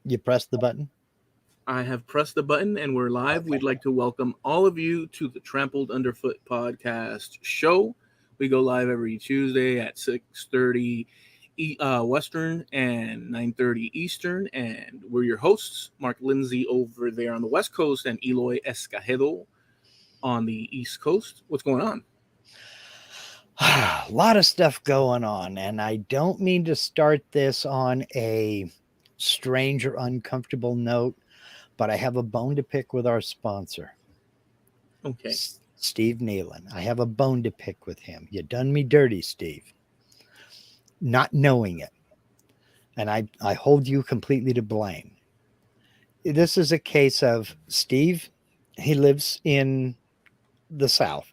You press the button? I have pressed the button and we're live. Okay. We'd like to welcome all of you to the Trampled Underfoot podcast show. We go live every Tuesday at 6:30 Western and 9:30 Eastern. And we're your hosts, Mark Lindsay over there on the West Coast and Eloy Escajedo on the East Coast. What's going on? A lot of stuff going on, and I don't mean to start this on a strange or uncomfortable note, but I have a bone to pick with our sponsor, Okay. Steve Nealon. I have a bone to pick with him. You done me dirty, Steve, not knowing it. And I hold you completely to blame. This is a case of Steve, he lives in the South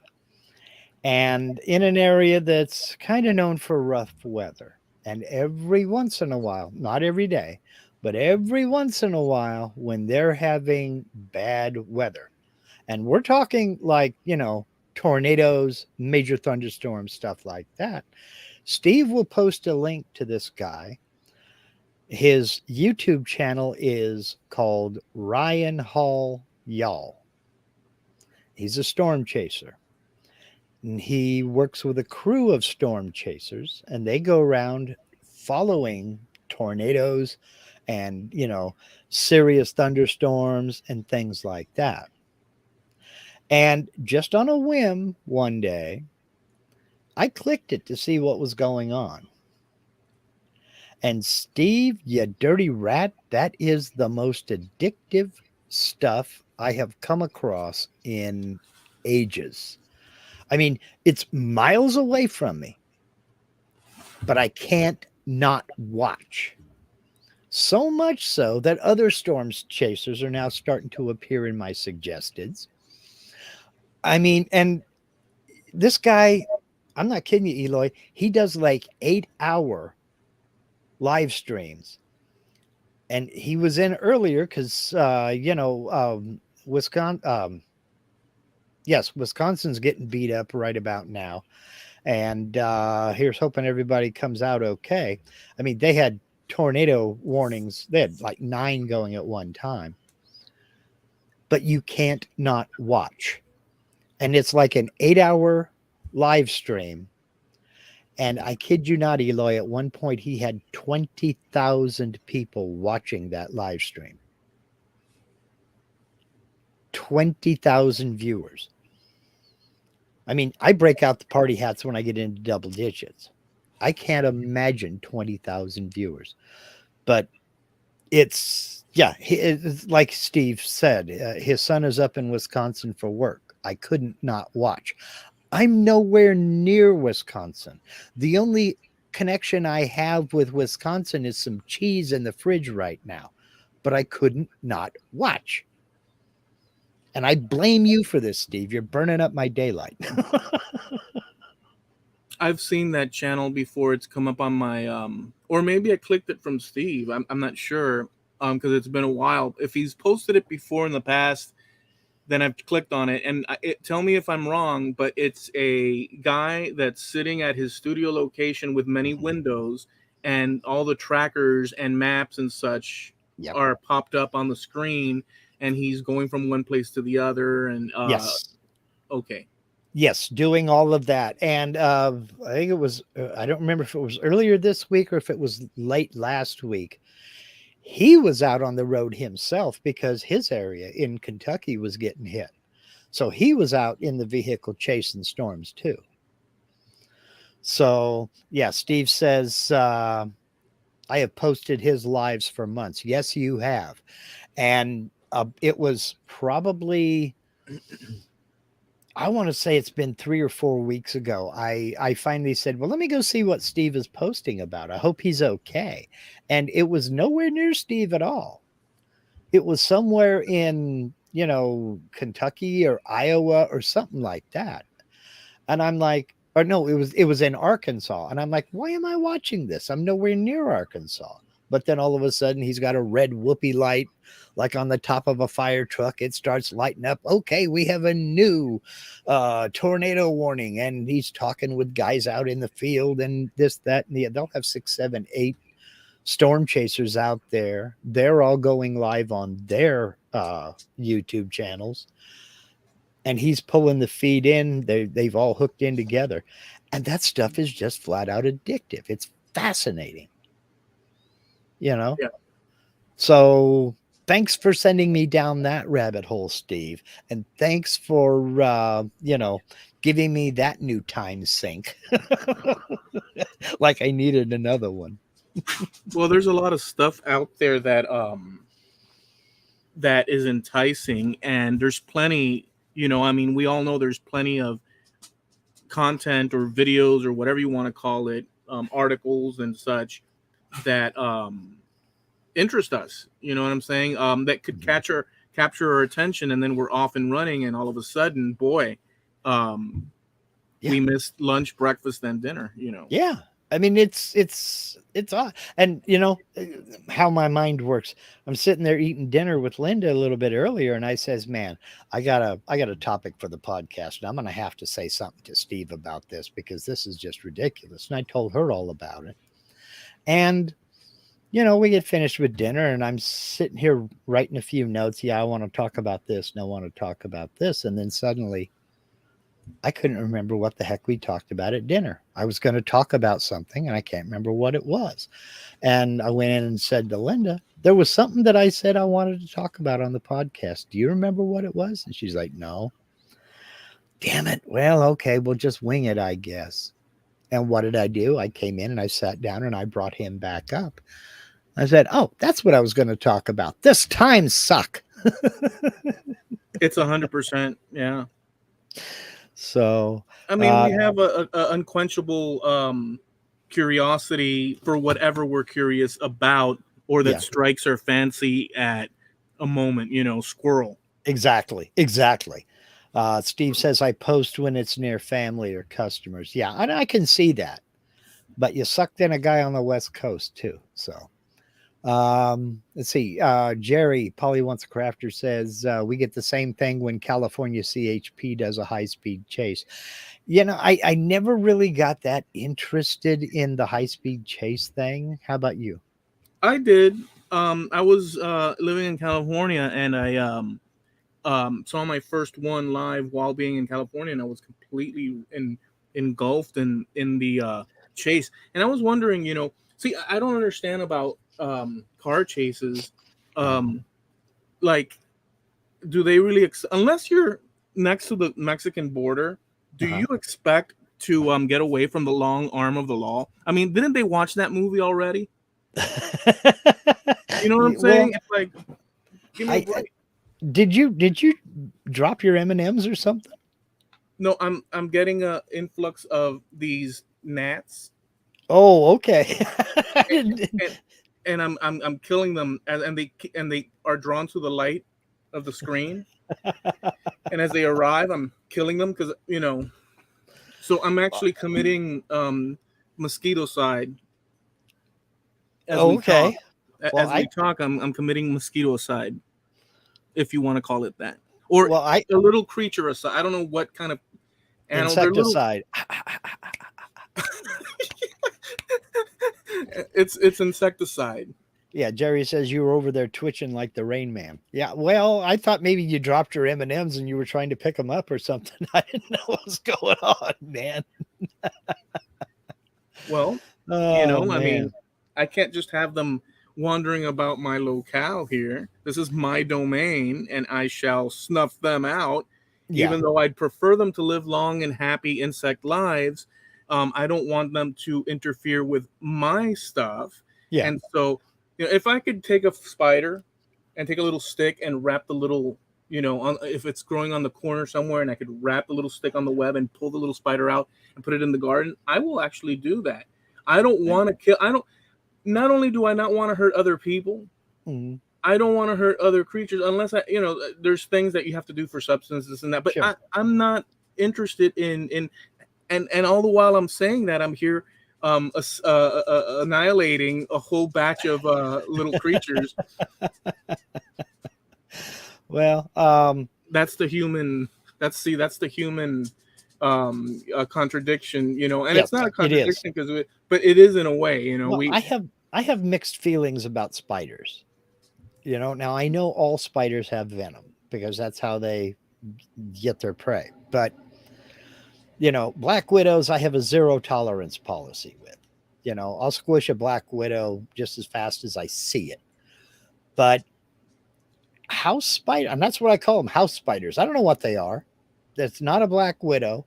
and in an area that's kind of known for rough weather. And every once in a while, not every day, but every once in a while, when they're having bad weather, and we're talking like, tornadoes, major thunderstorms, stuff like that, Steve will post a link to this guy. His YouTube channel is called Ryan Hall Y'all. He's a storm chaser. And he works with a crew of storm chasers, and they go around following tornadoes and, serious thunderstorms and things like that. And just on a whim one day, I clicked it to see what was going on. And Steve, you dirty rat, that is the most addictive stuff I have come across in ages. I mean, it's miles away from me, but I can't not watch. So much so that other storms chasers are now starting to appear in my suggesteds. I mean, and this guy, I'm not kidding you, Eloy, he does like 8-hour live streams. And he was in earlier because, Wisconsin, yes, Wisconsin's getting beat up right about now. And here's hoping everybody comes out okay. I mean, they had tornado warnings, they had like 9 going at one time, but you can't not watch. And it's like an 8-hour live stream. And I kid you not, Eloy, at one point he had 20,000 people watching that live stream. 20,000 viewers. I mean, I break out the party hats when I get into double digits. I can't imagine 20,000 viewers. But it's like Steve said, his son is up in Wisconsin for work. I couldn't not watch. I'm nowhere near Wisconsin. The only connection I have with Wisconsin is some cheese in the fridge right now, but I couldn't not watch. And I blame you for this, Steve. You're burning up my daylight. I've seen that channel before. It's come up on my or maybe I clicked it from Steve. I'm not sure because it's been a while. If he's posted it before in the past, then I've clicked on it. And tell me if I'm wrong, but it's a guy that's sitting at his studio location with many windows, and all the trackers and maps and such Yep. are popped up on the screen, and he's going from one place to the other. And Yes. okay. Yes, doing all of that. And I think it was, I don't remember if it was earlier this week or if it was late last week. He was out on the road himself because his area in Kentucky was getting hit. So he was out in the vehicle chasing storms too. So, yeah, Steve says, I have posted his lives for months. Yes, you have. And it was probably, I want to say it's been 3 or 4 weeks ago. I finally said, well, let me go see what Steve is posting about. I hope he's okay. And it was nowhere near Steve at all. It was somewhere in, Kentucky or Iowa or something like that. And I'm like, or no, it was in Arkansas. And I'm like, why am I watching this? I'm nowhere near Arkansas. But then all of a sudden he's got a red whoopee light like on the top of a fire truck. It starts lighting up. Okay, we have a new tornado warning. And he's talking with guys out in the field and this, that, and the, they'll have 6, 7, 8 storm chasers out there. They're all going live on their YouTube channels, and he's pulling the feed in. They've all hooked in together, and that stuff is just flat out addictive. It's fascinating, you know. Yeah. So thanks for sending me down that rabbit hole, Steve, and thanks for giving me that new time sink. Like I needed another one. Well, there's a lot of stuff out there that that is enticing, and there's plenty. I mean, we all know there's plenty of content or videos or whatever you want to call it, articles and such that interest us. You know what I'm saying? That could capture our attention, and then we're off and running, and all of a sudden, boy, we missed lunch, breakfast, and dinner. Yeah. I mean, it's odd. And how my mind works. I'm sitting there eating dinner with Linda a little bit earlier, and I says, "Man, I got a topic for the podcast, and I'm going to have to say something to Steve about this because this is just ridiculous." And I told her all about it. And we get finished with dinner, and I'm sitting here writing a few notes. Yeah, I want to talk about this, and I want to talk about this, and then suddenly I couldn't remember what the heck we talked about at dinner. I was going to talk about something and I can't remember what it was. And I went in and said to Linda, there was something that I said I wanted to talk about on the podcast. Do you remember what it was? And she's like, no. Damn it. Well, okay, we'll just wing it, I guess. And what did I do? I came in and I sat down and I brought him back up. I said, oh, that's what I was going to talk about. This time suck. It's 100%. Yeah. So, I mean, we have a unquenchable curiosity for whatever we're curious about, or that strikes our fancy at a moment. Squirrel. Exactly. Steve says I post when it's near family or customers. Yeah, and I can see that. But you sucked in a guy on the West Coast too. So, let's see. Jerry, Polly Wants a Crafter says we get the same thing when California CHP does a high-speed chase. I never really got that interested in the high-speed chase thing. How about you? I did. I was living in California, and I saw my first one live while being in California, and I was completely engulfed in the chase. And I was wondering, see, I don't understand about car chases. Like, do they really unless you're next to the Mexican border, do you expect to get away from the long arm of the law? I mean, didn't they watch that movie already? You know what I'm saying? It's like, give me a break. Did you drop your M&Ms or something? No, I'm getting a influx of these gnats. Oh, okay. and I'm killing them, and they are drawn to the light of the screen. And as they arrive, I'm killing them because so I'm actually committing mosquitocide. Okay. As we talk, I'm committing mosquitocide, if you want to call it that, or a little creature aside. I don't know what kind of animal. Insecticide. It's insecticide. Yeah, Jerry says you were over there twitching like the Rain Man. Yeah, well, I thought maybe you dropped your M&Ms and you were trying to pick them up or something. I didn't know what was going on, man. Well, I mean, I can't just have them wandering about my locale here. This is my domain, and I shall snuff them out. Yeah. Even though I'd prefer them to live long and happy insect lives, I don't want them to interfere with my stuff. Yeah. And so, if I could take a spider and take a little stick and wrap the little, if it's growing on the corner somewhere, and I could wrap the little stick on the web and pull the little spider out and put it in the garden, I will actually do that. I don't want to kill. Not only do I not want to hurt other people, I don't want to hurt other creatures unless there's things that you have to do for substances and that. But sure. I'm not interested in and all the while I'm saying that, I'm here annihilating a whole batch of little creatures. Well, that's the human. That's the human contradiction, and yes, it's not a contradiction but it is in a way, well, I have mixed feelings about spiders. Now I know all spiders have venom because that's how they get their prey. But, black widows, I have a zero tolerance policy with. I'll squish a black widow just as fast as I see it. But house spider, and that's what I call them, house spiders. I don't know what they are. That's not a black widow.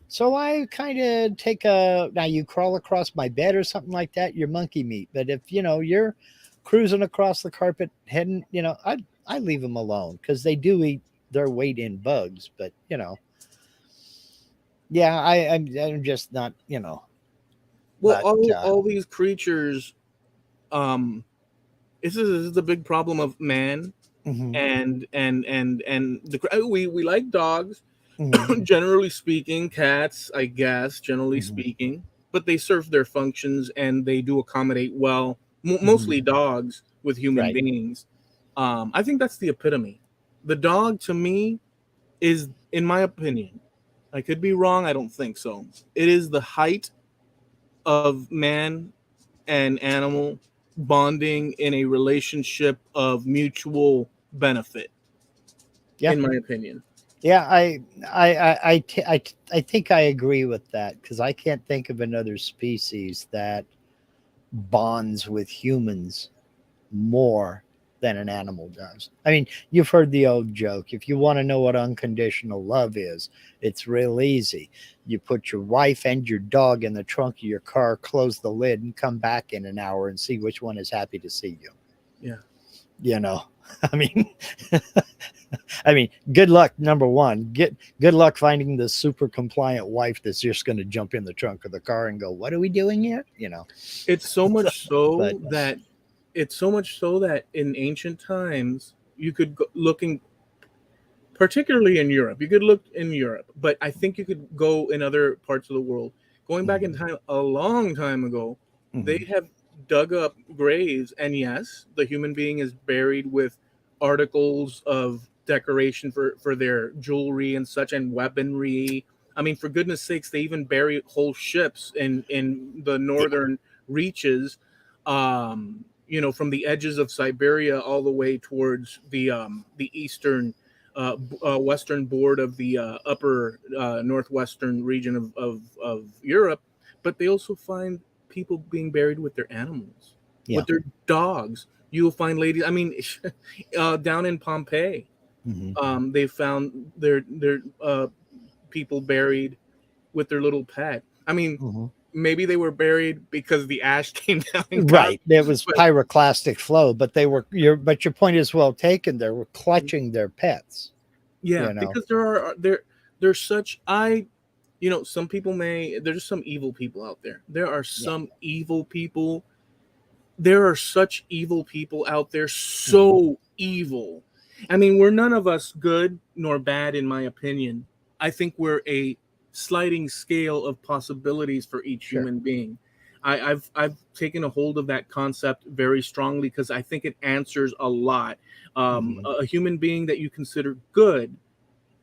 So I kind of take now you crawl across my bed or something like that, you're monkey meat. But if, you're cruising across the carpet heading, I leave them alone because they do eat their weight in bugs. But, yeah, I'm just not, Well, but, all these creatures, um, this is the big problem of man mhm, and we like dogs, mhm, generally speaking, cats, I guess, generally mhm, speaking, but they serve their functions and they do accommodate well, mhm, mostly dogs with human right. beings. I think that's the epitome. The dog to me is, in my opinion, I could be wrong, I don't think so. It is the height of man and animal bonding in a relationship of mutual benefit, Yeah. in my opinion. Yeah, I think I agree with that because I can't think of another species that bonds with humans more than an animal does. I mean, you've heard the old joke. If you want to know what unconditional love is, it's real easy. You put your wife and your dog in the trunk of your car, close the lid, and come back in an hour and see which one is happy to see you. Yeah. You know, I mean, I mean, good luck. Number one, get good luck finding the super compliant wife that's just going to jump in the trunk of the car and go, "What are we doing here?" It's so much But so that in ancient times you could go looking, particularly in Europe. You could look in Europe, but I think you could go in other parts of the world. Going back in mhm, time, a long time ago, they mhm, have dug up graves, and yes, the human being is buried with articles of decoration for their jewelry and such, and weaponry. I mean, for goodness sakes, they even bury whole ships in the yeah, northern reaches, from the edges of Siberia all the way towards the eastern western board of the upper northwestern region of Europe, but they also find people being buried with their animals, yeah, with their dogs. You'll find ladies. I mean, down in Pompeii, mhm, they found their people buried with their little pet. I mean, mhm. maybe they were buried because the ash came down and got them, Right. It was but pyroclastic flow, but your point is well taken. They were clutching their pets. yeah, You know. because there's such I some people there's some evil people out there. Yeah. There are such evil people out there, Mhm, so evil. I mean, we're none of us good nor bad, in my opinion. I think we're a sliding scale of possibilities for each sure. human being. I've taken a hold of that concept very strongly because I think it answers a lot. Mhm, A human being that you consider good,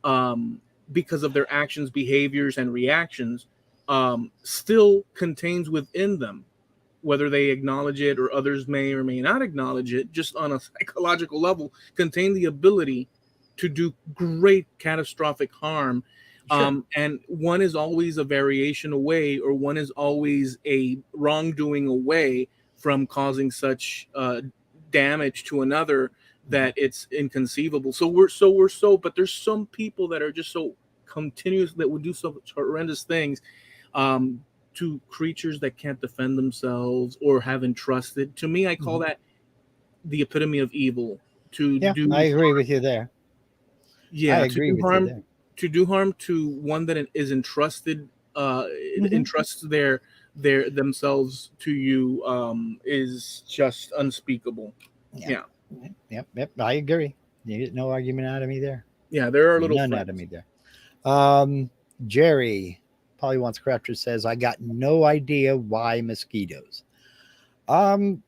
um, because of their actions, behaviors, and reactions, still contains within them, whether they acknowledge it or others may or may not acknowledge it, just on a psychological level, contain the ability to do great catastrophic harm. sure. And one is always a variation away, or one is always a wrongdoing away from causing such damage to another Mhm, that it's inconceivable. But there's some people that are just so continuous that would do so horrendous things, um, to creatures that can't defend themselves or have entrusted. To me, I call mhm. that the epitome of evil. To Yeah, I do agree with you there. I Yeah, agree with you there. to do harm to one that is entrusted, Mhm. entrusts their themselves to you, is just unspeakable. Yeah. Yeah, Yep. Yep. I agree. You get no argument out of me there. yeah, they're our little None out of friends. me there. Um, Jerry, Polly Wants Crafter says, I got no idea why mosquitoes. Um,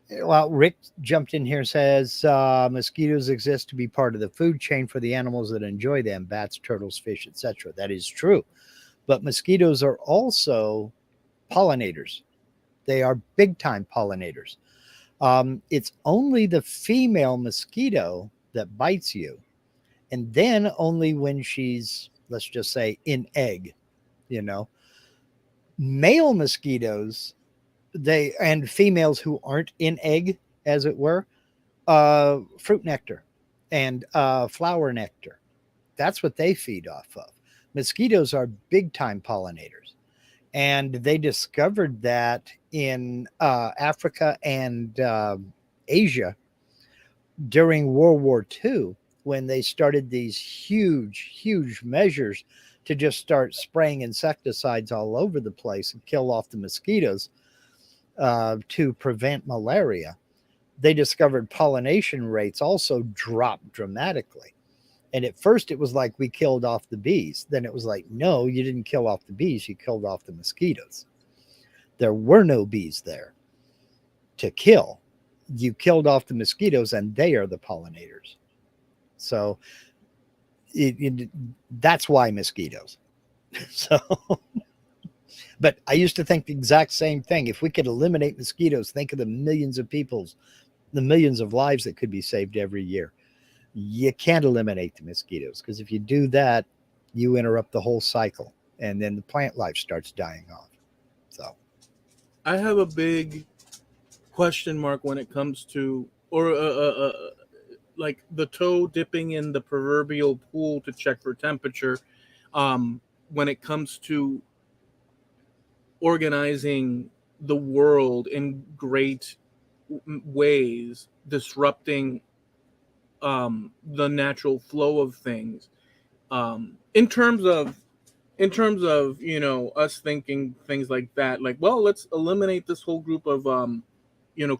well, Rick jumped in here and says mosquitoes exist to be part of the food chain for the animals that enjoy them, bats, turtles, fish, etc. That is true. But mosquitoes are also pollinators. They are big time pollinators. It's only the female mosquito that bites you, and then only when she's, let's just say, in egg. You know, male mosquitoes, they and females who aren't in egg, as it were, fruit nectar and flower nectar. That's what they feed off of. Mosquitoes are big time pollinators, and they discovered that in Africa and Asia during World War II, when they started these huge measures to just start spraying insecticides all over the place and kill off the mosquitoes to prevent malaria. They discovered pollination rates also dropped dramatically. And at first it was like we killed off the bees. Then it was like, no, you didn't kill off the bees, you killed off the mosquitoes. There were no bees there to kill. You killed off the mosquitoes, and they are the pollinators. So it, that's why mosquitoes. So, but I used to think the exact same thing. If we could eliminate mosquitoes, think of the millions of people's, the millions of lives that could be saved every year. You can't eliminate the mosquitoes, because if you do that, you interrupt the whole cycle, and then the plant life starts dying off. So, I have a big question mark when it comes to, or like the toe dipping in the proverbial pool to check for temperature, when it comes to organizing the world in great ways, disrupting the natural flow of things, in terms of, us thinking things like that, like, well, let's eliminate this whole group of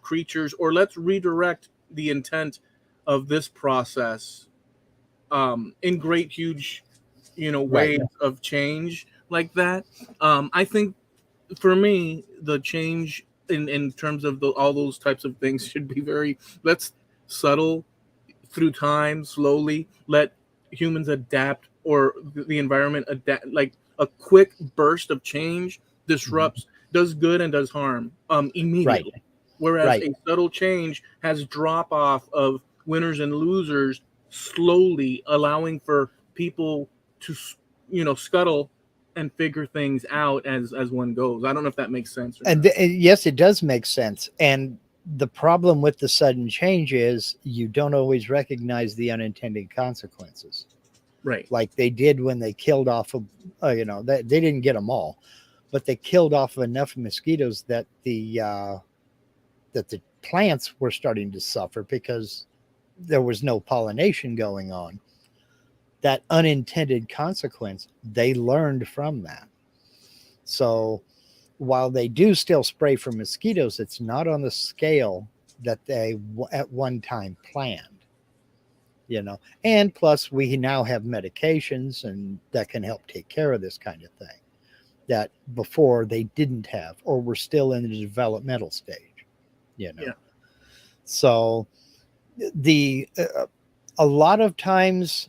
creatures, or let's redirect the intent of this process in great huge right, waves of change like that. I think, for me, the change in terms of all those types of things should be very, let's subtle, through time, slowly let humans adapt, or the environment adapt. Like, a quick burst of change mhm, disrupts, does good and does harm right, immediately, whereas right. a subtle change has drop off of winners and losers, slowly allowing for people to scuttle and figure things out as one goes. I don't know if that makes sense or not. And yes, it does make sense. And the problem with the sudden change is you don't always recognize the unintended consequences, Right. like they did when they killed off of, they didn't get them all, but they killed off enough mosquitoes that the plants were starting to suffer because there was no pollination going on. That unintended consequence, they learned from that. So while they do still spray for mosquitoes, it's not on the scale that they at one time planned. And plus we now have medications and that can help take care of this kind of thing that before they didn't have, or were still in the developmental stage you know Yeah. so the a lot of times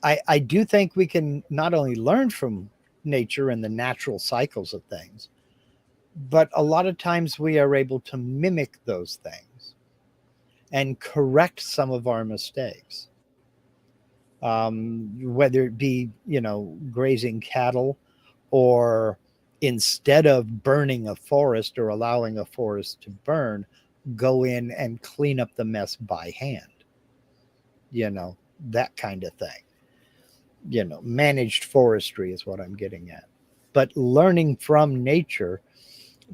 I do think we can not only learn from nature and the natural cycles of things, but a lot of times we are able to mimic those things and correct some of our mistakes. Whether it be, grazing cattle, or instead of burning a forest or allowing a forest to burn, go in and clean up the mess by hand, you know, that kind of thing. Managed forestry is what I'm getting at. But learning from nature,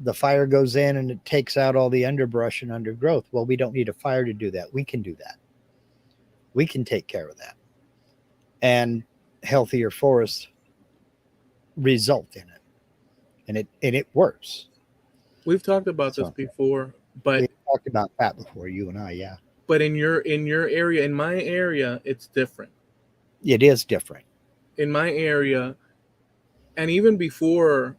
the fire goes in and it takes out all the underbrush and undergrowth. Well, we don't need a fire to do that. We can do that. We can take care of that. And healthier forests result in it. And it works. We've talked about this So before, we but talked about that before, you and I, yeah. in your area, in my area, it's different. It is different. In my area, and even before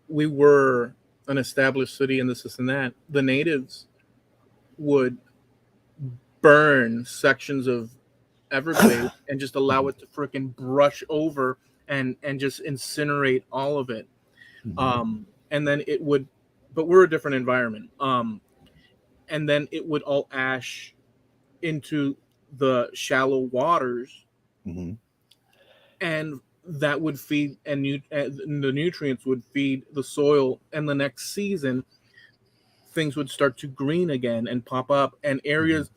we were an established city and this and that, the natives would burn sections of Everglades and just allow Mhm, it to freaking brush over and just incinerate all of it. mhm. And then it would but we're a different environment. And then it would all ash into the shallow waters, Hmm. and that would feed and the nutrients would feed the soil, and the next season things would start to green again and pop up, and Hmm. areas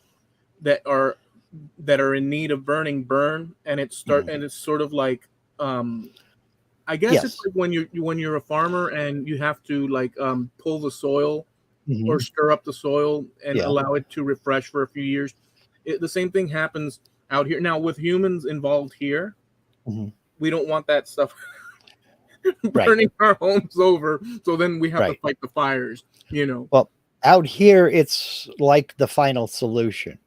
that are that are in need of burn, and Hmm. it's sort of like, um I guess it's Yes. like when you're a farmer and you have to like pull the soil or Hmm. stir up the soil and Yeah. allow it to refresh for a few years. The same thing happens out here now with humans involved here. Hmm. We don't want that stuff Right. burning our homes over, so then we have to Right. fight the fires. You know. Well, out here, it's like the final solution.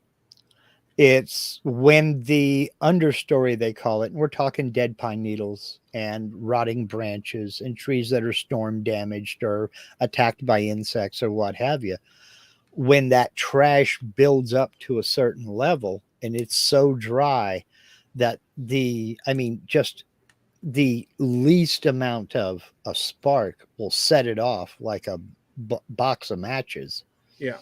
It's when the understory, they call it, and we're talking dead pine needles and rotting branches and trees that are storm damaged or attacked by insects or what have you. When that trash builds up to a certain level and it's so dry that I mean, just the least amount of a spark will set it off like a box of matches. Yeah.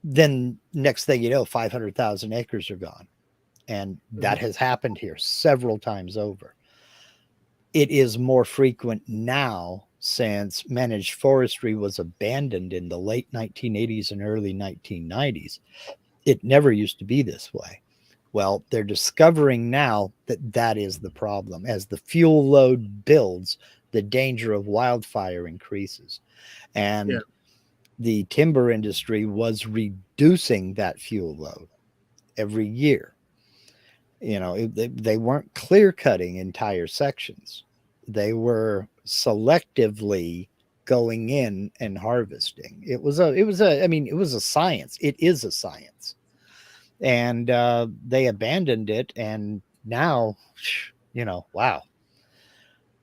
Then next thing you know, 500,000 acres are gone. And that Hmm. has happened here several times over. It is more frequent now since managed forestry was abandoned in the late 1980s and early 1990s. It never used to be this way. Well, they're discovering now that that is the problem. As the fuel load builds, the danger of wildfire increases. Yeah. And the timber industry was reducing that fuel load every year. They weren't clear cutting entire sections. They were selectively going in and harvesting. It was a science. It is a science. And they abandoned it. And now, wow.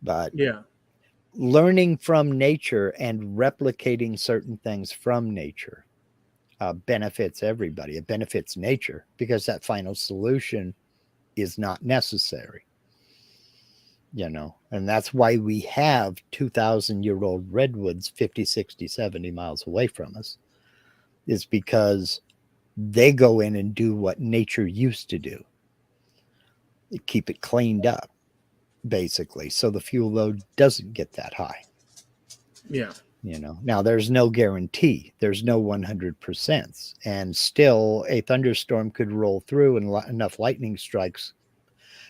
But Yeah. learning from nature and replicating certain things from nature benefits everybody. It benefits nature because that final solution is not necessary, and that's why we have 2,000-year-old redwoods 50, 60, 70 miles away from us, is because they go in and do what nature used to do, keep it cleaned up, basically, so the fuel load doesn't get that high. Yeah. Now there's no guarantee, there's no 100%, and still a thunderstorm could roll through and enough lightning strikes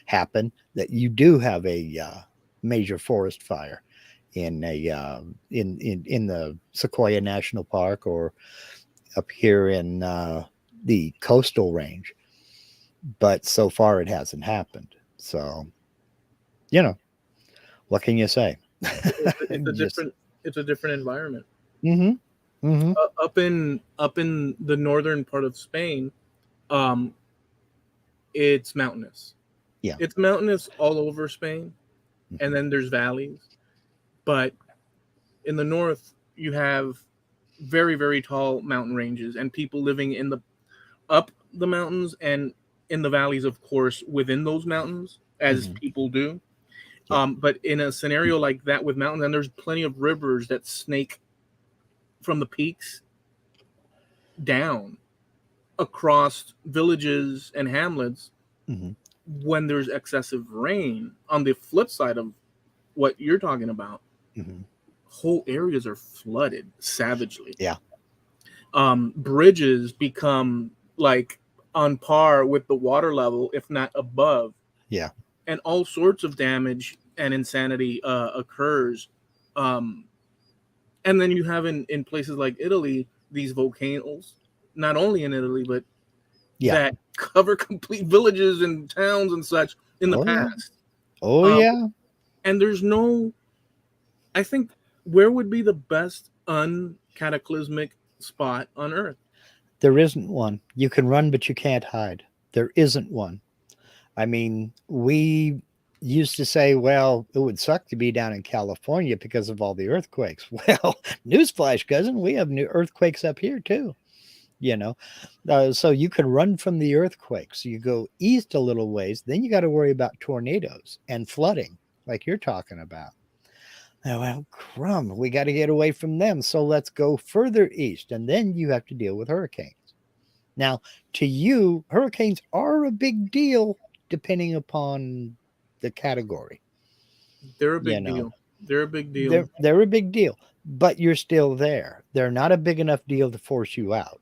happen that you do have a major forest fire in the Sequoia National Park or up here in the coastal range. But so far, it hasn't happened. So you know what can you say? It's a Just different environment. mm-hmm, mm-hmm, Up in the northern part of Spain, um, it's mountainous. yeah, It's mountainous all over Spain, and mm-hmm, then there's valleys. But in the north, you have very, very tall mountain ranges and people living in the up the mountains and in the valleys, of course, within those mountains, as mm-hmm, people do. yeah, But in a scenario like that with mountains, and there's plenty of rivers that snake from the peaks down across villages and hamlets mm-hmm, when there's excessive rain. On the flip side of what you're talking about, mm-hmm, whole areas are flooded savagely. yeah, Bridges become like on par with the water level, if not above, yeah, and all sorts of damage and insanity occurs. Um, and then you have in places like Italy these volcanoes, not only in Italy but yeah. that cover complete villages and towns and such in the Oh yeah, past. oh Um, yeah. and there's no, I think, where would be the best uncataclysmic spot on Earth? There isn't one. You can run, but you can't hide. There isn't one. I mean, we used to say, well, it would suck to be down in California because of all the earthquakes. Well, newsflash, cousin, we have new earthquakes up here too. You know, so you can run from the earthquakes. You go east a little ways, then you got to worry about tornadoes and flooding, like you're talking about. Oh, well, crumb, we got to get away from them. So let's go further east. And then you have to deal with hurricanes. Now, to you, hurricanes are a big deal depending upon the category. They're a You big know, deal. They're a big deal. they're a big deal, but you're still there. They're not a big enough deal to force you out,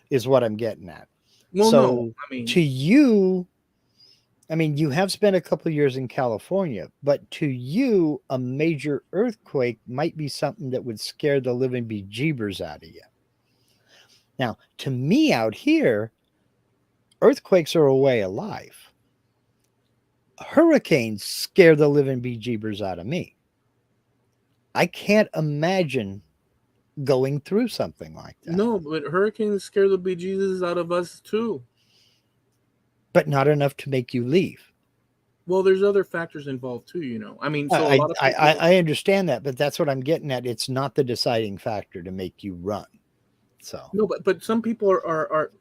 is what I'm getting at. Well, no, So I mean, to you, I mean, you have spent a couple of years in California, but to you, a major earthquake might be something that would scare the living bejeebers out of you. Now, to me out here, earthquakes are a way of life. Hurricanes scare the living bejeebers out of me. I can't imagine going through something like that, no, but hurricanes scare the bejesus out of us too. but not enough to make you leave. Well, there's other factors involved too, you know. I mean, so a I, lot of I, I people. I understand that, but that's what I'm getting at. It's not the deciding factor to make you run. So, No, but some people are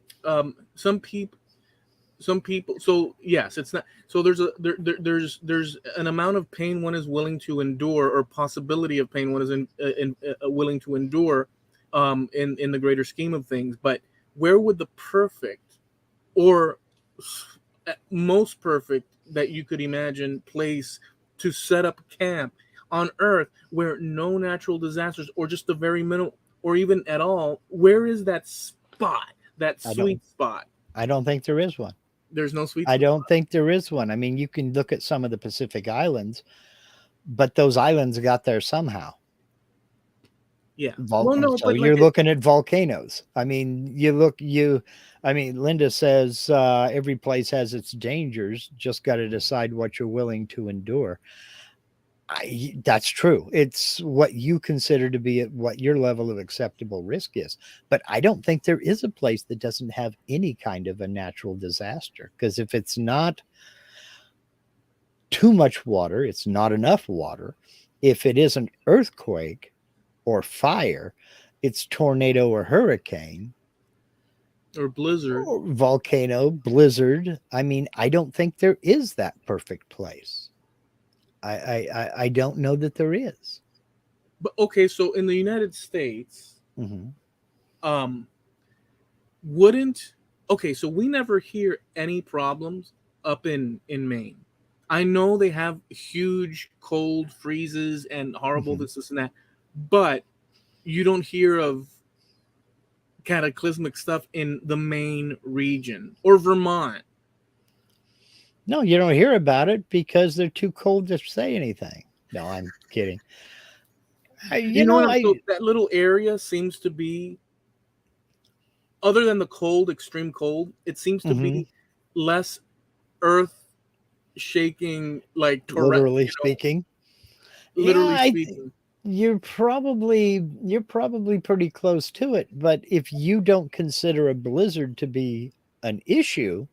some people. So yes, it's not. So there's an amount of pain one is willing to endure, or possibility of pain one is willing to endure, in the greater scheme of things. But where would the perfect, or most perfect that you could imagine place to set up camp on Earth, where no natural disasters or just the very minimal or even at all, where is that spot, that I don't sweet spot? I don't think there is one. There's no sweet I spot. don't think there is one. I mean, you can look at some of the Pacific islands, but those islands got there somehow. Yeah. Well, no, So but like you're looking at volcanoes. I mean, I mean, Linda says every place has its dangers. Just got to decide what you're willing to endure. That's true. It's what you consider to be at what your level of acceptable risk is. But I don't think there is a place that doesn't have any kind of a natural disaster. Because if it's not too much water, it's not enough water. If it is an earthquake or fire, it's tornado or hurricane or blizzard. or volcano, blizzard. I mean, I don't think there is that perfect place. I don't know that there is. But okay, so in the United States, Mhm. um, wouldn't okay, so we never hear any problems up in Maine. I know they have huge cold freezes and horrible Mhm. this and that, but you don't hear of cataclysmic stuff in the Maine region or Vermont. No, you don't hear about it because they're too cold to say anything. No, I'm kidding. You know what I'm so I that little area seems to be, other than the cold, extreme cold, it seems to mhm, be less earth shaking, like Tourette, literally speaking. Yeah, literally speaking. you're probably pretty close to it, but if you don't consider a blizzard to be an issue,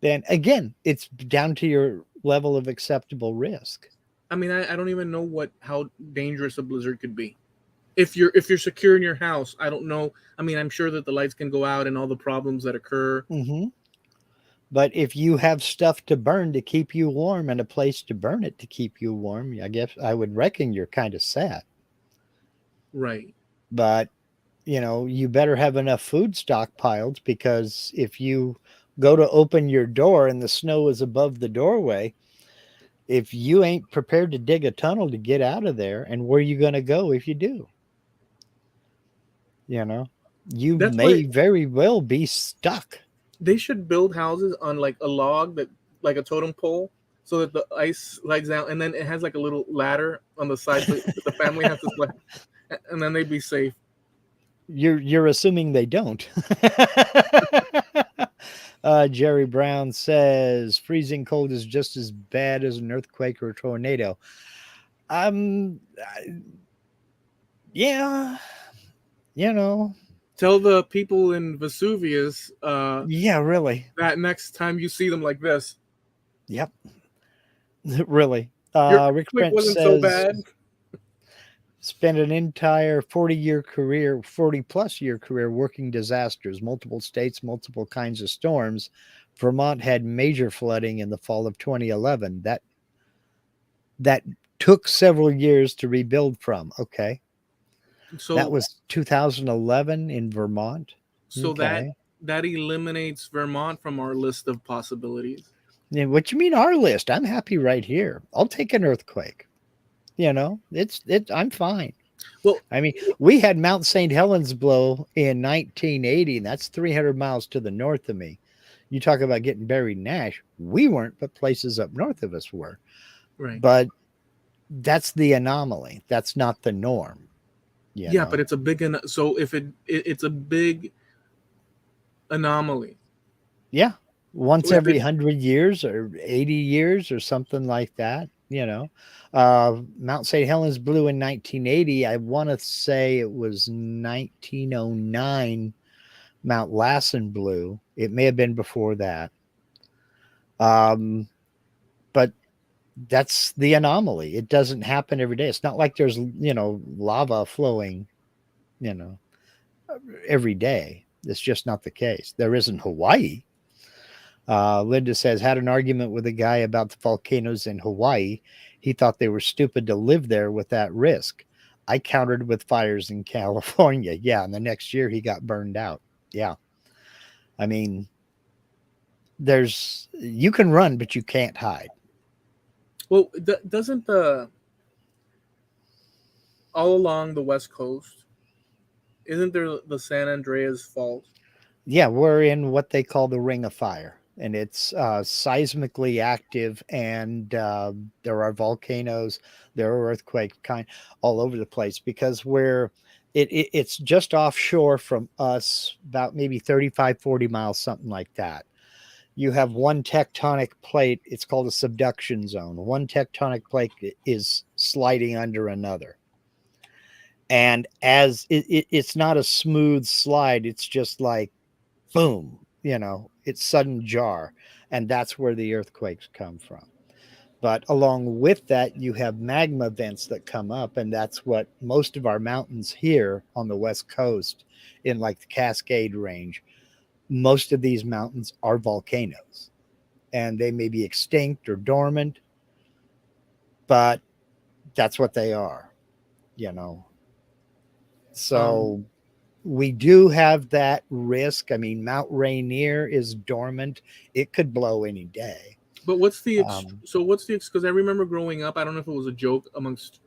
then again, it's down to your level of acceptable risk. I mean, I don't even know what how dangerous a blizzard could be. If you're secure in your house, I don't know. I mean, I'm sure that the lights can go out and all the problems that occur. Hmm. But if you have stuff to burn to keep you warm and a place to burn it to keep you warm, I guess I would reckon you're kind of set. Right. But you better have enough food stockpiled because if you go to open your door and the snow is above the doorway, if you ain't prepared to dig a tunnel to get out of there, and where you going to go if you do? You know, you That's why may very well be stuck. they should build houses on like a log, that like a totem pole, so that the ice slides down, and then it has like a little ladder on the side, so that the family has to slide, and then they'd be safe. You're assuming they don't. Jerry Brown says freezing cold is just as bad as an earthquake or a tornado. Um, yeah, you know, Tell the people in Vesuvius yeah, really, that next time you see them like this, yep, really. your Rick earthquake French wasn't so says bad. spent an entire 40-year career, 40 plus year career working disasters, multiple states, multiple kinds of storms. Vermont had major flooding in the fall of 2011. That took several years to rebuild from. Okay. That So was 2011 in Vermont. so that Okay. that eliminates Vermont from our list of possibilities. Yeah, what you mean our list? I'm happy right here. I'll take an earthquake. I'm fine. Well, I mean, we had Mount St. Helens blow in 1980, and that's 300 miles to the north of me. You talk about getting buried in ash. We weren't, but places up north of us were. right. But that's the anomaly. That's not the norm, you Yeah, but know? it's a big so if it's a big anomaly. Yeah. So Once if every it 100 years or 80 years or something like that, you know. Mount St. Helens blew in 1980. I want to say it was 1909 Mount Lassen blew. It may have been before that. But that's the anomaly. It doesn't happen every day. It's not like there's, lava flowing, you know, every day. It's just not the case. There is in Hawaii. Linda says, had an argument with a guy about the volcanoes in Hawaii. He thought they were stupid to live there with that risk. I countered with fires in California. Yeah. And the next year he got burned out. Yeah. I mean, you can run, but you can't hide. well, doesn't the all along the West Coast, isn't there the San Andreas Fault? Yeah, we're in what they call the Ring of Fire, and it's seismically active, and there are volcanoes, there are earthquake kind all over the place because it's just offshore from us, about maybe 35, 40 miles, something like that. You have one tectonic plate, it's called a subduction zone. One tectonic plate is sliding under another. And as it's not a smooth slide, it's just like boom, it's sudden jar. And that's where the earthquakes come from. But along with that, you have magma vents that come up. And that's what most of our mountains here on the West Coast, in like the Cascade Range, most of these mountains are volcanoes. And they may be extinct or dormant, but that's what they are, you know. Um, So we do have that risk. I mean, Mount Rainier is dormant. It could blow any day. but Um, what's the because I remember growing up, I don't know if it was a joke amongst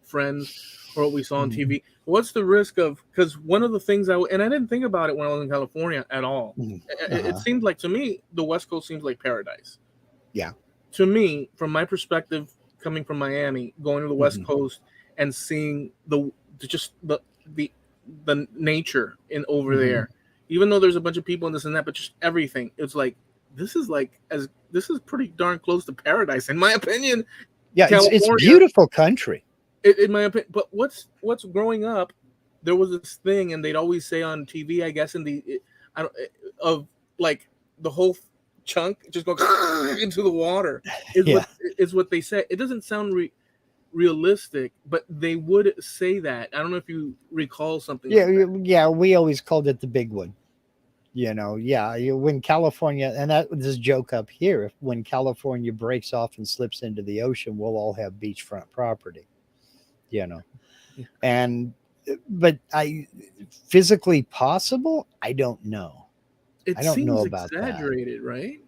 friends or what we saw on mhm, TV. What's the risk of, because one of the things and I didn't think about it when I was in California at all. mhm, It uh-huh. seemed like to me the West Coast seems like paradise. Yeah. To me, from my perspective, coming from Miami, going to the West Mhm, Coast and seeing just the the nature in over mhm. there, even though there's a bunch of people and this and that, but just everything, it's like this is pretty darn close to paradise in my opinion. Yeah, it's California, beautiful country. in my opinion. But what's growing up, there was this thing, and they'd always say on TV, I guess in the I don't of like the whole chunk just go into the water is Yeah. what they say. It doesn't sound realistic, but they would say that. I don't know if you recall something Yeah, like that. yeah, we always called it the big one. Yeah, when California, and that this joke up here, when California breaks off and slips into the ocean, we'll all have beachfront property, you know. And but I physically possible, I don't know. It I don't know seems about that. exaggerated, right?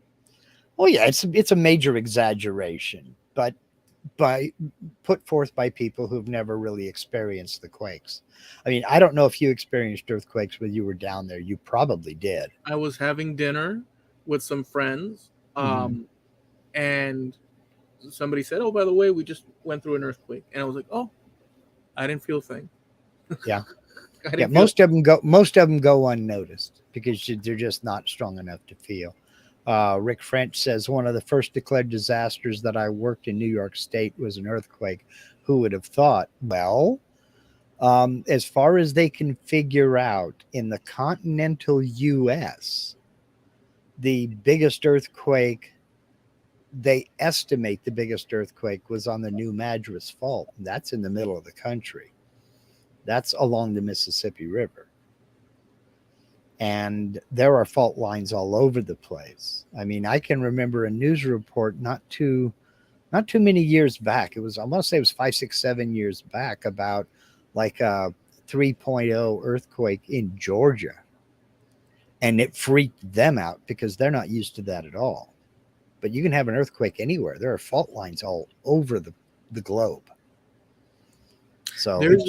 Oh yeah, it's a major exaggeration, but by put forth by people who've never really experienced the quakes. I mean, I don't know if you experienced earthquakes when you were down there. You probably did. I was having dinner with some friends, Hmm. and somebody said, "Oh, by the way, we just went through an earthquake," and I was like, "Oh, I didn't feel a thing. Yeah, I yeah. didn't feel." Most of them go unnoticed because they're just not strong enough to feel. Rick French says one of the first declared disasters that I worked in New York State was an earthquake. Who would have thought? Well, as far as they can figure out in the continental U.S., the biggest earthquake, they estimate the biggest earthquake was on the New Madras Fault. And that's in the middle of the country. That's along the Mississippi River. And there are fault lines all over the place. I mean, I can remember a news report not too not too many years back. It was, I want to say it was 5, 6, 7 years back, about like a 3.0 earthquake in Georgia. And it freaked them out because they're not used to that at all. But you can have an earthquake anywhere. There are fault lines all over the globe. So There's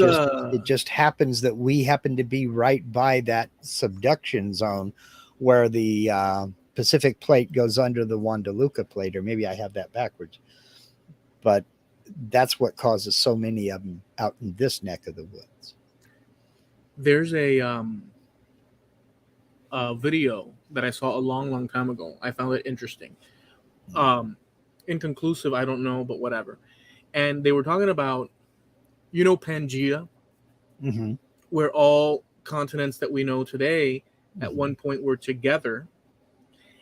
it just happens that we happen to be right by that subduction zone where the Pacific plate goes under the Juan de Luca plate, or maybe I have that backwards. But that's what causes so many of them out in this neck of the woods. there's a video that I saw a long time ago. I found it interesting. Um, Inconclusive, I don't know, but whatever. And they were talking about, Pangea, Mm-hmm. where all continents that we know today at Mm-hmm. one point were together,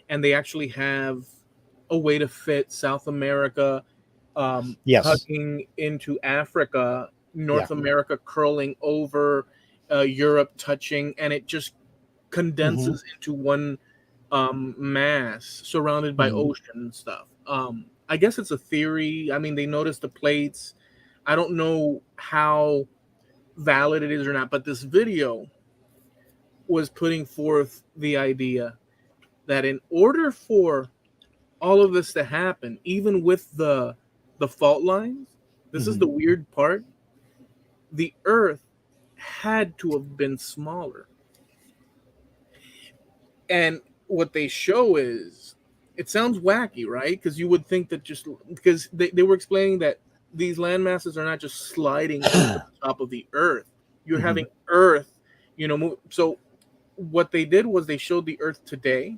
and they actually have a way to fit South America Yes. tucking into Africa, Yeah. North America curling over, Europe touching, and it just Mm-hmm. condenses into one mass surrounded by Mm-hmm. ocean and stuff. I guess it's a theory. I mean, they noticed the plates. I don't know how valid it is or not, but this video was putting forth the idea that in order for all of this to happen, even with the fault lines, this is Mm-hmm. the weird part. The Earth had to have been smaller, and what they show is, it sounds wacky, right? Because you would think that, just because they were explaining that these land masses are not just sliding over the top of the Earth. You're Mm-hmm. having Earth, move. So what they did was they showed the Earth today,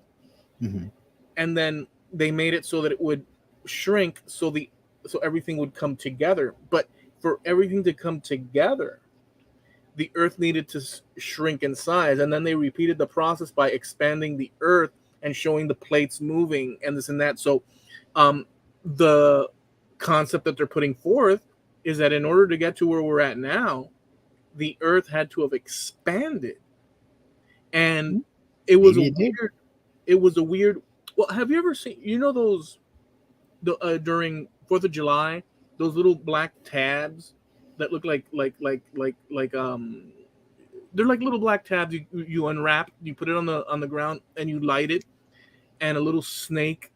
Mm-hmm. and then they made it so that it would shrink, so everything would come together. But for everything to come together, the Earth needed to shrink in size, and then they repeated the process by expanding the Earth and showing the plates moving and this and that. So um, the concept that they're putting forth is that in order to get to where we're at now, the Earth had to have expanded, and it was a Maybe it did. weird. It was a weird. Well, have you ever seen, those, during Fourth of July, those little black tabs that look like they're like little black tabs. You unwrap, you put it on the ground, and you light it, and a little snake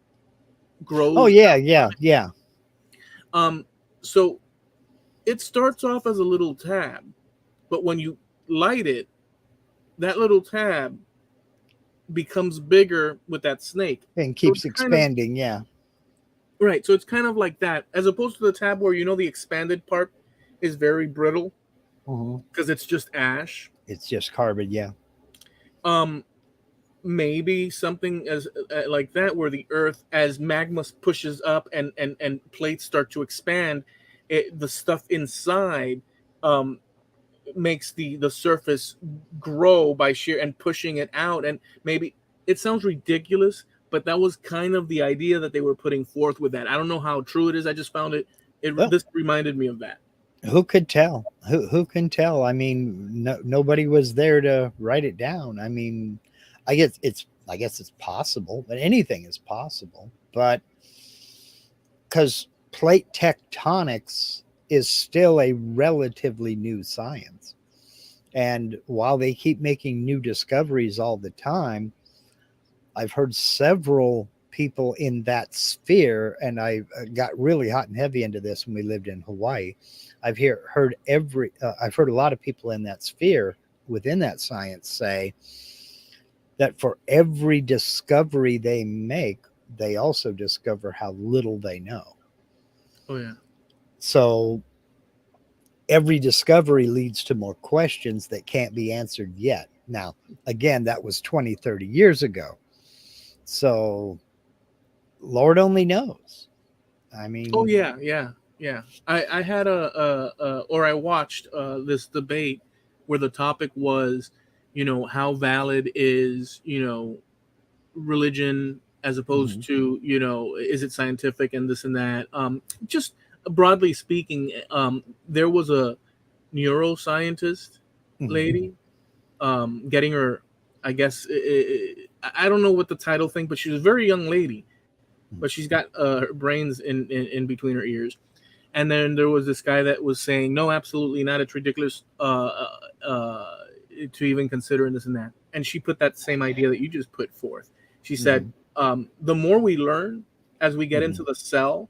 Oh grows. yeah, yeah, yeah. Um, so it starts off as a little tab, but when you light it, that little tab becomes bigger with that snake. And So keeps it's kind of expanding. Yeah. right. So it's kind of like that, as opposed to the tab where the expanded part is very brittle Mm-hmm. because it's just ash. It's just carbon. Yeah. Um, Maybe something as like that, where the Earth, as magma pushes up and plates start to expand, the stuff inside um makes the surface grow by sheer and pushing it out. And maybe it sounds ridiculous, but that was kind of the idea that they were putting forth with that. I don't know how true it is. I just found Well, this reminded me of that. who could tell? Who can tell? I mean, nobody was there to write it down. I mean, I guess it's possible, but anything is possible. But because plate tectonics is still a relatively new science, and while they keep making new discoveries all the time, I've heard several people in that sphere, and I got really hot and heavy into this when we lived in Hawaii. I've heard a lot of people in that sphere within that science say that for every discovery they make, they also discover how little they know. Oh yeah. So every discovery leads to more questions that can't be answered yet. Now, again, that was 20, 30 years ago. So Lord only knows. I Oh mean, yeah, yeah, yeah. I had or I watched this debate where the topic was, how valid is, religion, as opposed mhm, to, is it scientific and this and that. Just broadly speaking, there was a neuroscientist mhm. lady, getting her, I guess, I don't know what the title thing, but she was a very young lady, but she's got her brains in between her ears. And then there was this guy that was saying, no, absolutely not. It's ridiculous to even consider and this and that. And she put that same idea that you just put forth. She said, Mhm. the more we learn as we get into Mhm. the cell,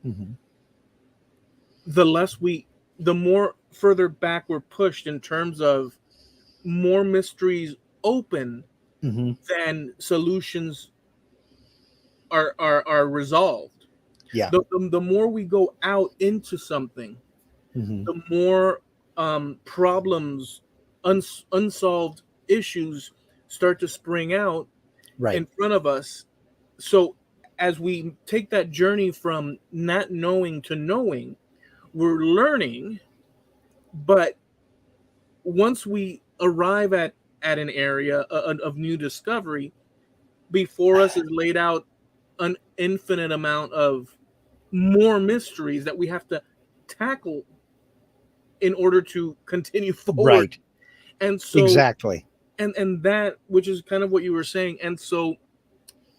Mhm. the less the more further back we're pushed in terms of more mysteries open Mhm. than solutions are resolved. Yeah. The more we go out into something, Mhm. the more problems, unsolved issues start to spring out Right. in front of us. So as we take that journey from not knowing to knowing, we're learning, but once we arrive at an area of new discovery, before us is laid out an infinite amount of more mysteries that we have to tackle in order to continue forward. Right. And so Exactly. and that, which is kind of what you were saying, and so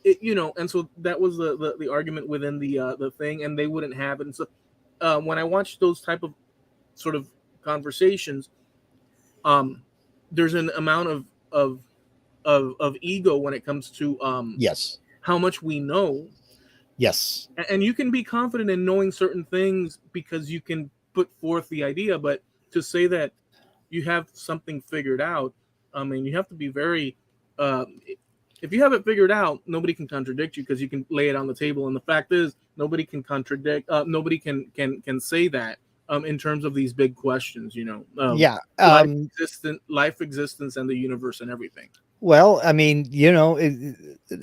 and so that was the argument within the thing, and they wouldn't have it. And so when I watched those type of sort of conversations, um there's an amount of ego when it comes to Yes. how much we know. Yes. And you can be confident in knowing certain things because you can put forth the idea, but to say that you have something figured out, I mean, you have to be very uh, if you have it figured out, nobody can contradict you because you can lay it on the table. And the fact is, nobody can contradict, nobody can say that in terms of these big questions, of Yeah. life existence and the universe and everything. Well, I mean,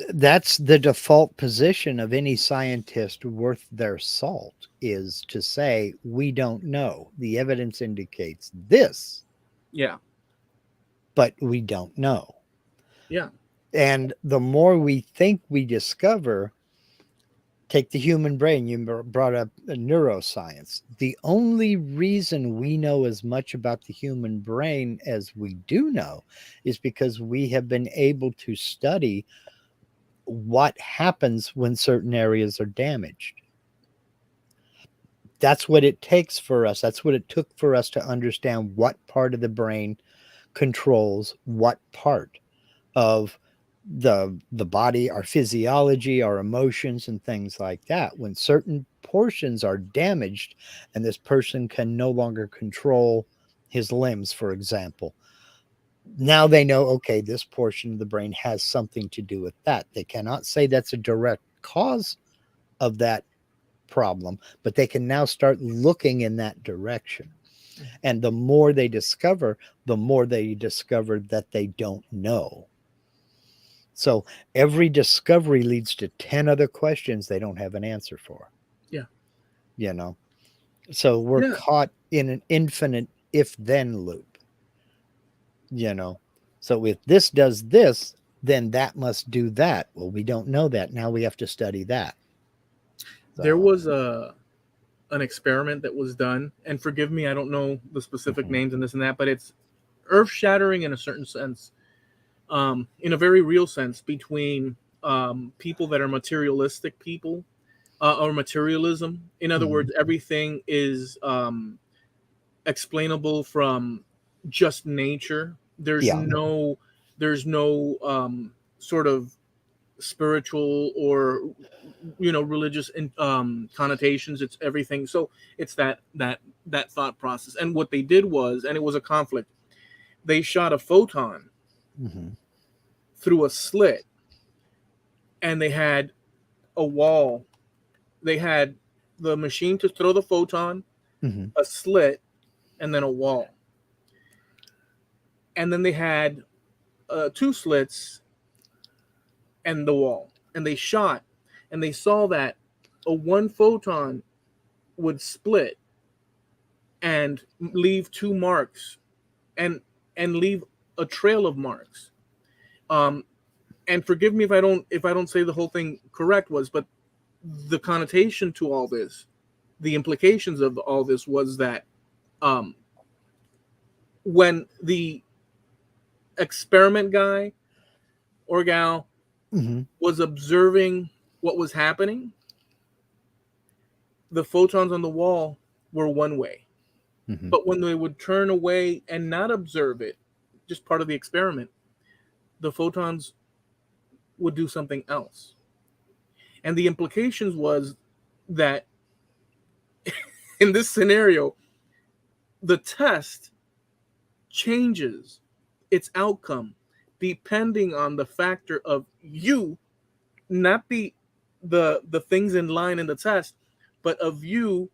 that's the default position of any scientist worth their salt, is to say, we don't know. The evidence indicates this, Yeah, but we don't know. yeah, And the more we think we discover, take the human brain, you brought up neuroscience. The only reason we know as much about the human brain as we do know is because we have been able to study what happens when certain areas are damaged. That's what it takes for us. That's what it took for us to understand what part of the brain controls what part of the body, our physiology, our emotions, and things like that. When certain portions are damaged and this person can no longer control his limbs, for example, now they know, okay, this portion of the brain has something to do with that. They cannot say that's a direct cause of that problem, but they can now start looking in that direction. And the more they discover, the more they discover that they don't know. So every discovery leads to 10 other questions they don't have an answer for, yeah, you know? So we're yeah. caught in an infinite if then loop, you know? So if this does this, then that must do that. Well, we don't know that. Now we have to study that. There So, was an experiment that was done, and forgive me, I don't know the specific mhm. names and this and that, but it's earth shattering in a certain sense, in a very real sense, between people that are materialistic people, or materialism. In other Mhm. words, everything is explainable from just nature. Yeah. There's no sort of spiritual or religious connotations. It's everything. So it's that thought process. And what they did was, and it was a conflict, they shot a photon Mhm. through a slit, and they had a wall. They had the machine to throw the photon, Mhm. a slit, and then a wall. And then they had two slits and the wall. And they shot, and they saw that a one photon would split and leave two marks, and leave a trail of marks. Um, and forgive me if I don't say the whole thing correct, was, but the connotation to all this, the implications of all this was that um, when the experiment guy or gal Mhm. was observing what was happening, the photons on the wall were one way. Mm-hmm. But when they would turn away and not observe it, just part of the experiment, the photons would do something else. And the implications was that in this scenario, the test changes its outcome depending on the factor of you, not the things in line in the test, but of you,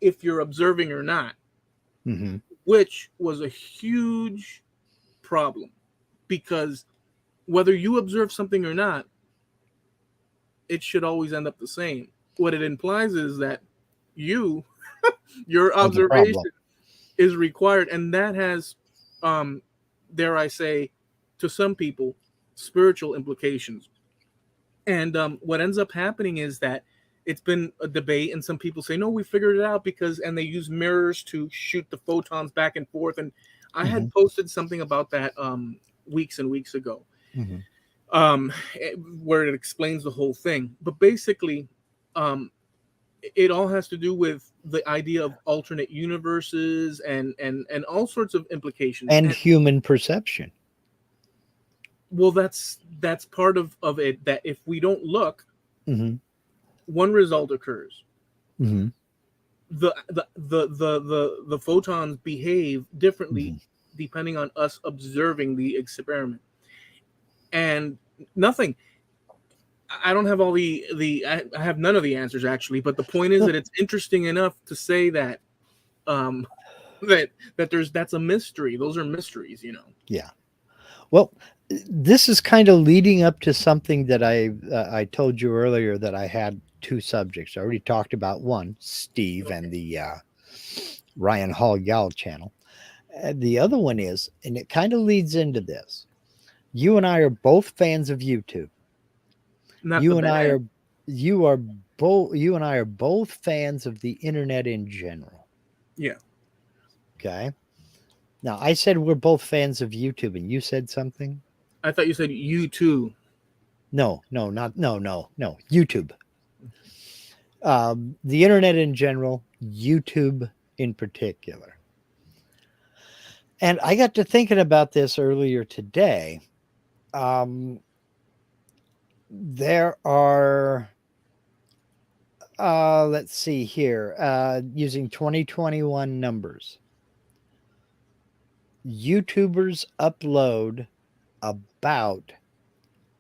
if you're observing or not, Mm-hmm. which was a huge problem because whether you observe something or not, it should always end up the same. What it implies is that you, your Or the problem. observation is required, and that has, um, dare I say, to some people, spiritual implications. And what ends up happening is that it's been a debate, and some people say, "No, we figured it out because," and they use mirrors to shoot the photons back and forth. And I Mm-hmm. had posted something about that weeks and weeks ago, Mm-hmm. um, where it explains the whole thing. But basically, um, it all has to do with the idea of alternate universes and all sorts of implications. And And human perception. well, that's part of it. That if we don't look, Mm-hmm. one result occurs. Mm-hmm. The photons behave differently Mm-hmm. depending on us observing the experiment. And nothing. I don't have all I have none of the answers actually, but the point is that it's interesting enough to say that um that there's that's a mystery. Those are mysteries, you know. Yeah. Well, this is kind of leading up to something that I told you earlier that I had two subjects. I already talked about one, Steve, Okay. and the Ryan Hall Gal channel. The other one is, and it kind of leads into this. You and I are both fans of YouTube. Not the You and I band. are you are both you and I are both fans of the internet in general. Yeah. Okay. Now I said we're both fans of YouTube, and you said something. I thought you said you too. No, no, not no, no, no. YouTube. The internet in general, YouTube in particular. And I got to thinking about this earlier today. Um, there are, let's see here, using 2021 numbers, YouTubers upload about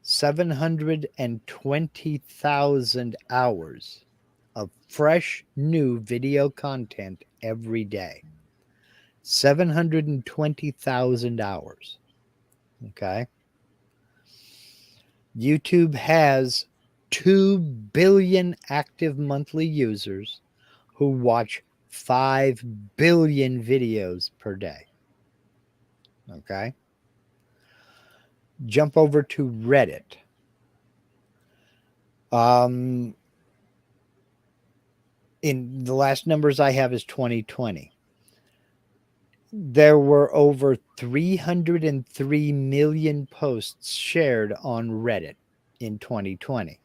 720,000 hours of fresh new video content every day. 720,000 hours. Okay. YouTube has 2 billion active monthly users who watch 5 billion videos per day. Okay. Jump over to Reddit. Um, in the last numbers I have is 2020. There were over 303 million posts shared on Reddit in 2020,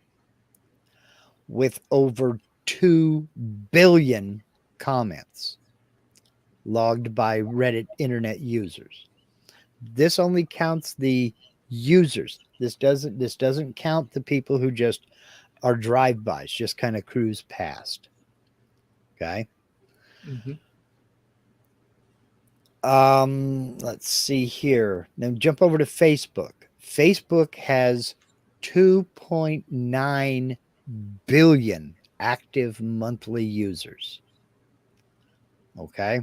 with over 2 billion comments logged by Reddit internet users. This only counts the users. This doesn't count the people who just are drive-bys, just kind of cruise past. Okay. Mm-hmm. Let's see here. Now jump over to Facebook. Facebook has 2.9 billion active monthly users. Okay.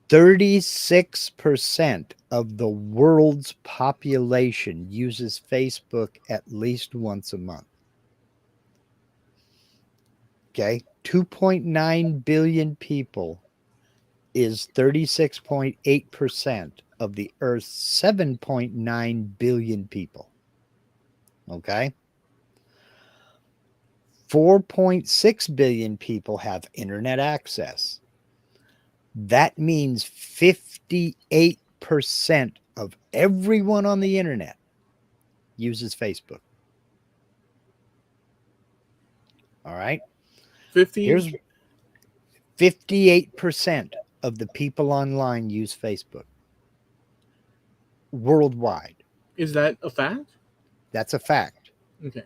36% of the world's population uses Facebook at least once a month. Okay. 2.9 billion people is 36.8% of the Earth's 7.9 billion people. Okay. 4.6 billion people have internet access. That means 58% of everyone on the internet uses Facebook. All right. 50? Here's 58% of the people online use Facebook worldwide. Is that a fact? That's a fact. Okay.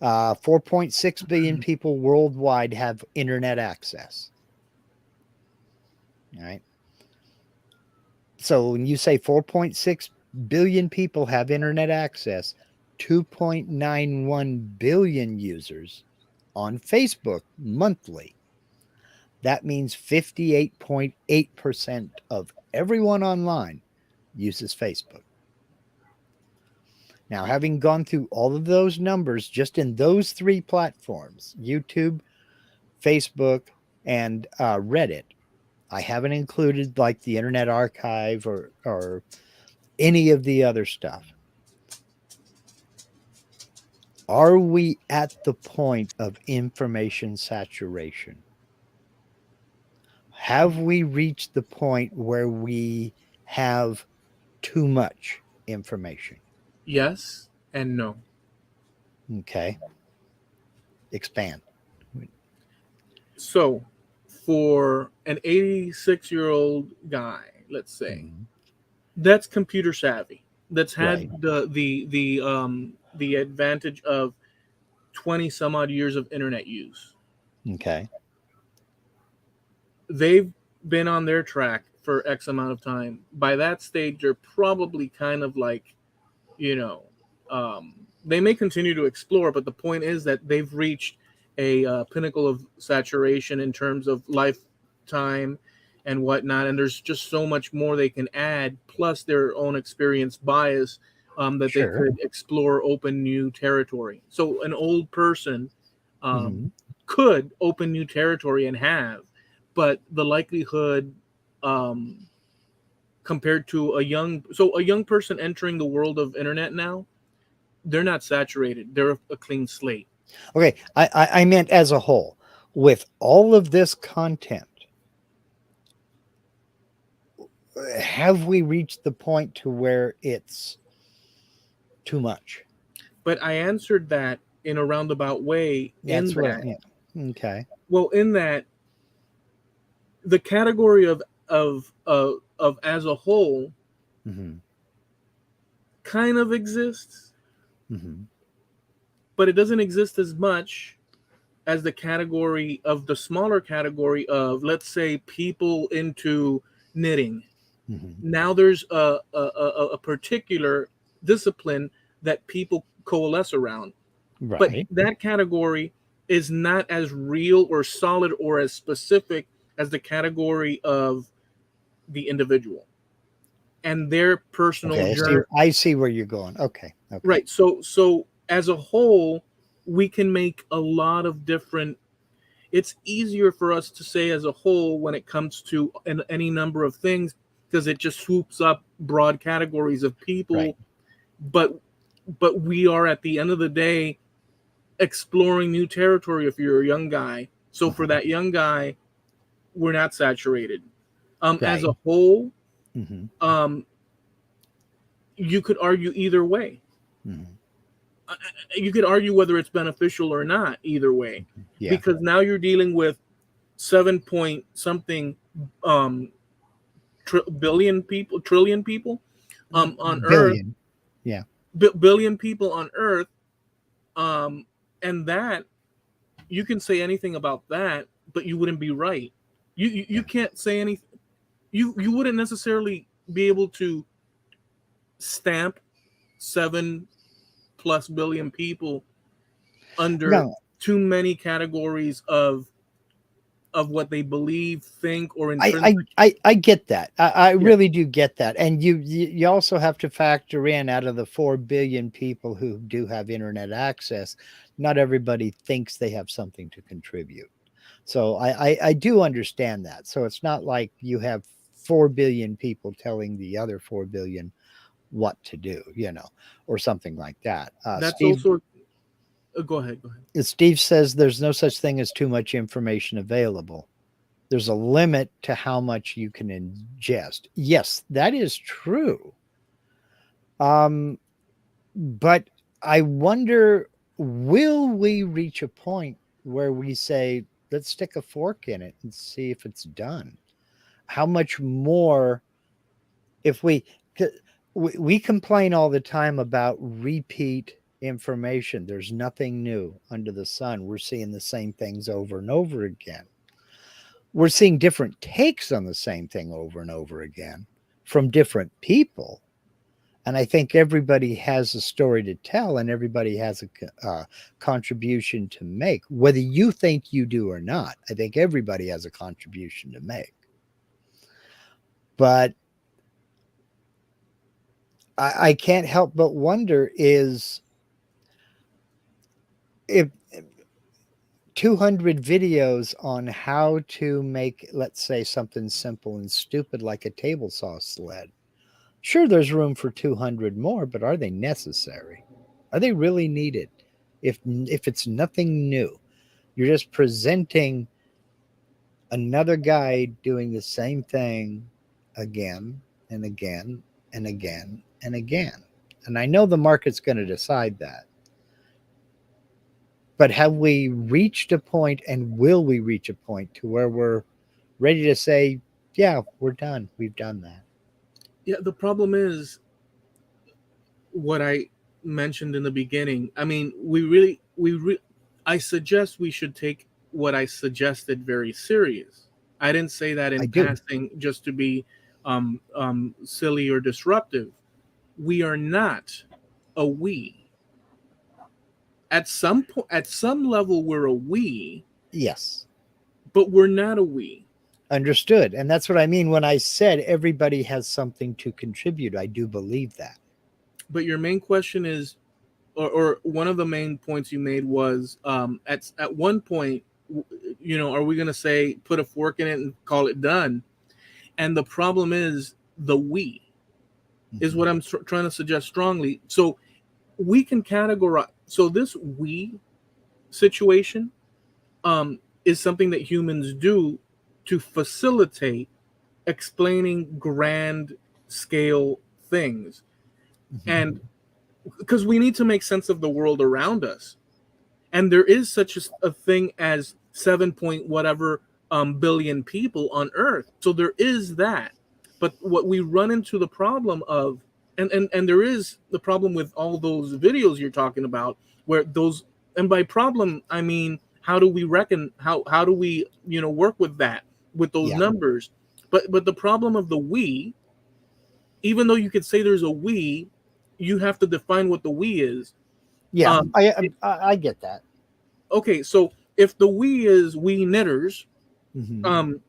4.6 billion people worldwide have internet access. All right. So when you say 4.6 billion people have internet access, 2.91 billion users on Facebook monthly. That means 58.8% of everyone online uses Facebook. Now, having gone through all of those numbers just in those three platforms, YouTube, Facebook, and Reddit, I haven't included like the Internet Archive or any of the other stuff. Are we at the point of information saturation? Have we reached the point where we have too much information? Yes and no. Okay. Expand. So, for an 86-year-old guy, let's say, Mhm. that's computer savvy. That's Right. had the advantage of 20 some odd years of internet use. Okay. They've been on their track for X amount of time. By that stage, they're probably kind of like, you know, they may continue to explore, but the point is that they've reached a pinnacle of saturation in terms of lifetime and whatnot. And there's just so much more they can add, plus their own experience bias, that they Sure. could explore, open new territory. So an old person um, Hmm. could open new territory and have, but the likelihood um, compared to a young person entering the world of internet now, they're not saturated. They're a clean slate. Okay. I meant as a whole. With all of this content, have we reached the point to where it's too much? But I answered that in a roundabout way in That's what I, that, yeah. Okay. well, in that the category of as a whole Hmm. kind of exists, Hmm. but it doesn't exist as much as the category of the smaller category of, let's say, people into knitting. Hmm. Now there's a particular discipline that people coalesce around, but Right. that category is not as real or solid or as specific as the category of the individual and their personal Okay. I see. journey. I see where you're going. Okay. Okay. Right. So as a whole, we can make a lot of different. It's easier for us to say as a whole when it comes to any number of things because it just swoops up broad categories of Right. people. But we are at the end of the day exploring new territory if you're a young guy. So for Uh-huh. that young guy, we're not saturated. As Right. a whole, Hmm. um, you could argue either way. Hmm. You could argue whether it's beneficial or not either way, Yeah. because now you're dealing with 7 point something um, billion people, trillion people on Earth, Billion. Yeah. billion people on Earth, um, and that you can say anything about that, but you wouldn't be right. You Yeah. can't say anything. You wouldn't necessarily be able to stamp 7+ billion people under No, too many categories of what they believe, think, or I intrinsic. I I get that. I Yeah, really do get that. And you also have to factor in out of the 4 billion people who do have internet access, not everybody thinks they have something to contribute. So I do understand that. So it's not like you have 4 billion people telling the other 4 billion what to do, or something like that. that's also. Go ahead. Go ahead. Steve says there's no such thing as too much information available. There's a limit to how much you can ingest. Yes, that is true. Um, but I wonder. will we reach a point where we say, let's stick a fork in it and see if it's done? How much more if we complain all the time about repeat information. There's nothing new under the sun. We're seeing the same things over and over again. We're seeing different takes on the same thing over and over again from different people. And I think everybody has a story to tell and everybody has a contribution to make. Whether you think you do or not, I think everybody has a contribution to make. But I can't help but wonder is if 200 videos on how to make, let's say, something simple and stupid like a table saw sled. Sure, there's room for 200 more, but are they necessary? Are they really needed? If it's nothing new, you're just presenting another guy doing the same thing again and again and again and again. And I know the market's going to decide that. But have we reached a point and will we reach a point to where we're ready to say, yeah, we're done. We've done that. Yeah, the problem is what I mentioned in the beginning. I mean, I suggest we should take what I suggested very serious. I didn't say that I in do. passing just to be silly or disruptive. We are not a we. At some point, at some level, we're a we, Yes. but we're not a we. Understood. And that's what I mean when I said everybody has something to contribute. I do believe that. But your main question is, or one of the main points you made was, at one point, are we going to say put a fork in it and call it done? And the problem is the we is Mhm. what I'm trying to suggest strongly. So we can categorize. So this we situation is something that humans do to facilitate explaining grand scale things, Mhm. and because we need to make sense of the world around us. And there is such a thing as 7 point whatever billion people on earth, so there is that. But what we run into the problem of, and there is the problem with all those videos you're talking about, where those, and by problem I mean, how do we reckon, how do we work with that, with those Yeah. numbers? But the problem of the we, even though you could say there's a we, you have to define what the we is. Yeah. um I get that. okay, so if the we is we knitters, Mhm. um,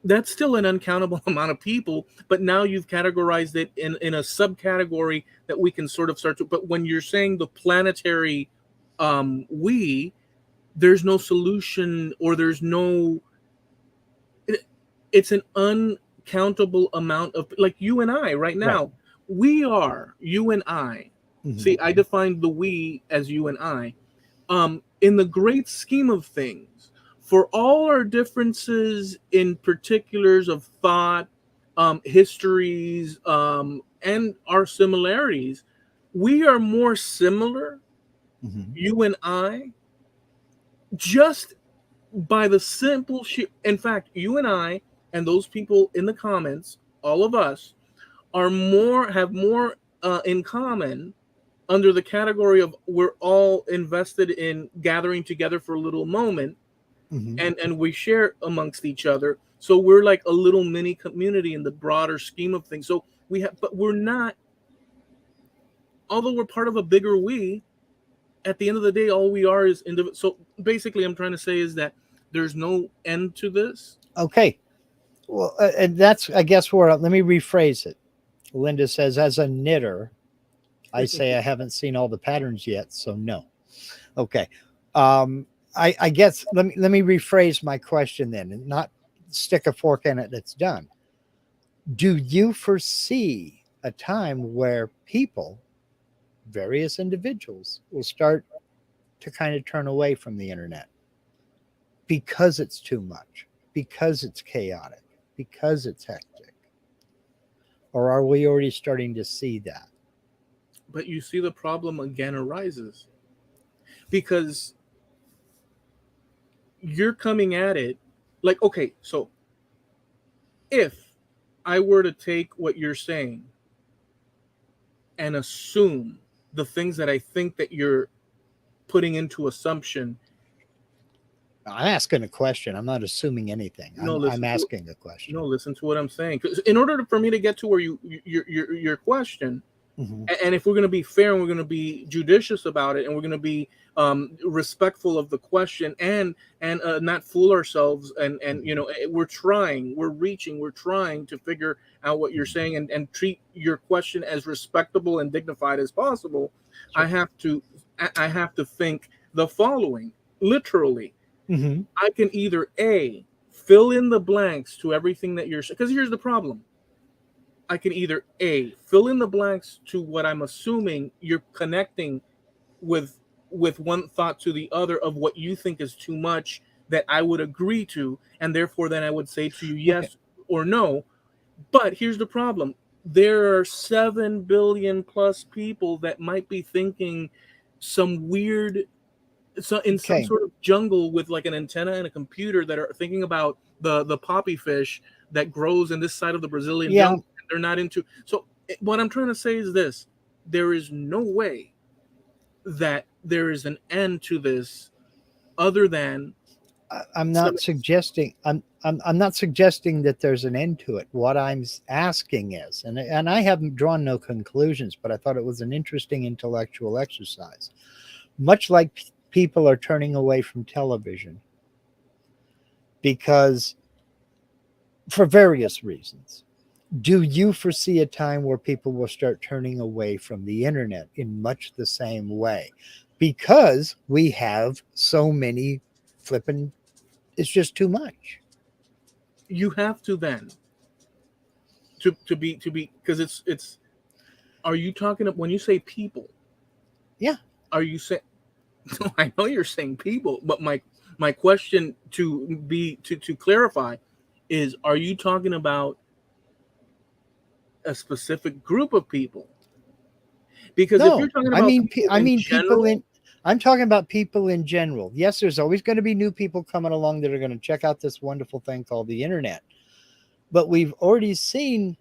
that's still an uncountable amount of people, but now you've categorized it in a subcategory that we can sort of start to. But when you're saying the planetary we, there's no solution, or there's no. It, it's an uncountable amount of, like you and I right Right. now. We are you and I. Mhm. See, I defined the we as you and I. In the great scheme of things, for all our differences in particulars of thought, histories, and our similarities, we are more similar, Mhm. you and I, just by the simple sheer. In fact, you and I, and those people in the comments, all of us, have more in common under the category of we're all invested in gathering together for a little moment, Mhm. and we share amongst each other. So we're like a little mini community in the broader scheme of things. So we have, but we're not, although we're part of a bigger we, at the end of the day, all we are is individual. So basically, I'm trying to say is that there's no end to this. Okay. Well, and that's, I guess, where, let me rephrase it. Linda says, as a knitter, I say I haven't seen all the patterns yet, so no. Okay. Um, I guess let me rephrase my question then, and not stick a fork in it that's done. Do you foresee a time where people, various individuals, will start to kind of turn away from the internet because it's too much, because it's chaotic, because it's hectic? Or are we already starting to see that? But you see, the problem again arises. because you're coming at it like, okay, so if I were to take what you're saying and assume the things that I think that you're putting into assumption. I'm asking a question. I'm not assuming anything. No, I'm listen to asking a question. no, listen to what I'm saying. 'Cause in order for me to get to where your question, Hmm. and if we're going to be fair and we're going to be judicious about it and we're going to be respectful of the question and not fool ourselves and Hmm. we're trying to figure out what you're Hmm. saying and treat your question as respectable and dignified as possible. i Sure. have to I have to think the following literally. Hmm. I can either A, fill in the blanks to everything that you're, because here's the problem. I can either A, fill in the blanks to what I'm assuming you're connecting with one thought to the other of what you think is too much that I would agree to, and therefore then I would say to you Okay. yes or no. But here's the problem. There are 7 billion plus people that might be thinking some weird, so in some Okay. sort of jungle with like an antenna and a computer that are thinking about the poppy fish that grows in this side of the Brazilian Yeah. jungle. They're not into. So what I'm trying to say is this: there is no way that there is an end to this other than I'm some. not suggesting. I'm not suggesting that there's an end to it. What I'm asking is, and I haven't drawn no conclusions, but I thought it was an interesting intellectual exercise. Much like people are turning away from television because for various reasons. Do you foresee a time where people will start turning away from the internet in much the same way? Because we have so many flipping, it's just too much. You have to then to be because it's. Are you talking when you say people? Yeah. Are you saying? No, I know you're saying people, but my question to clarify is: are you talking about a specific group of people? Because if you're No, talking about people I in mean people general, in. I'm talking about people in general. Yes, there's always going to be new people coming along that are going to check out this wonderful thing called the internet. But we've already seen,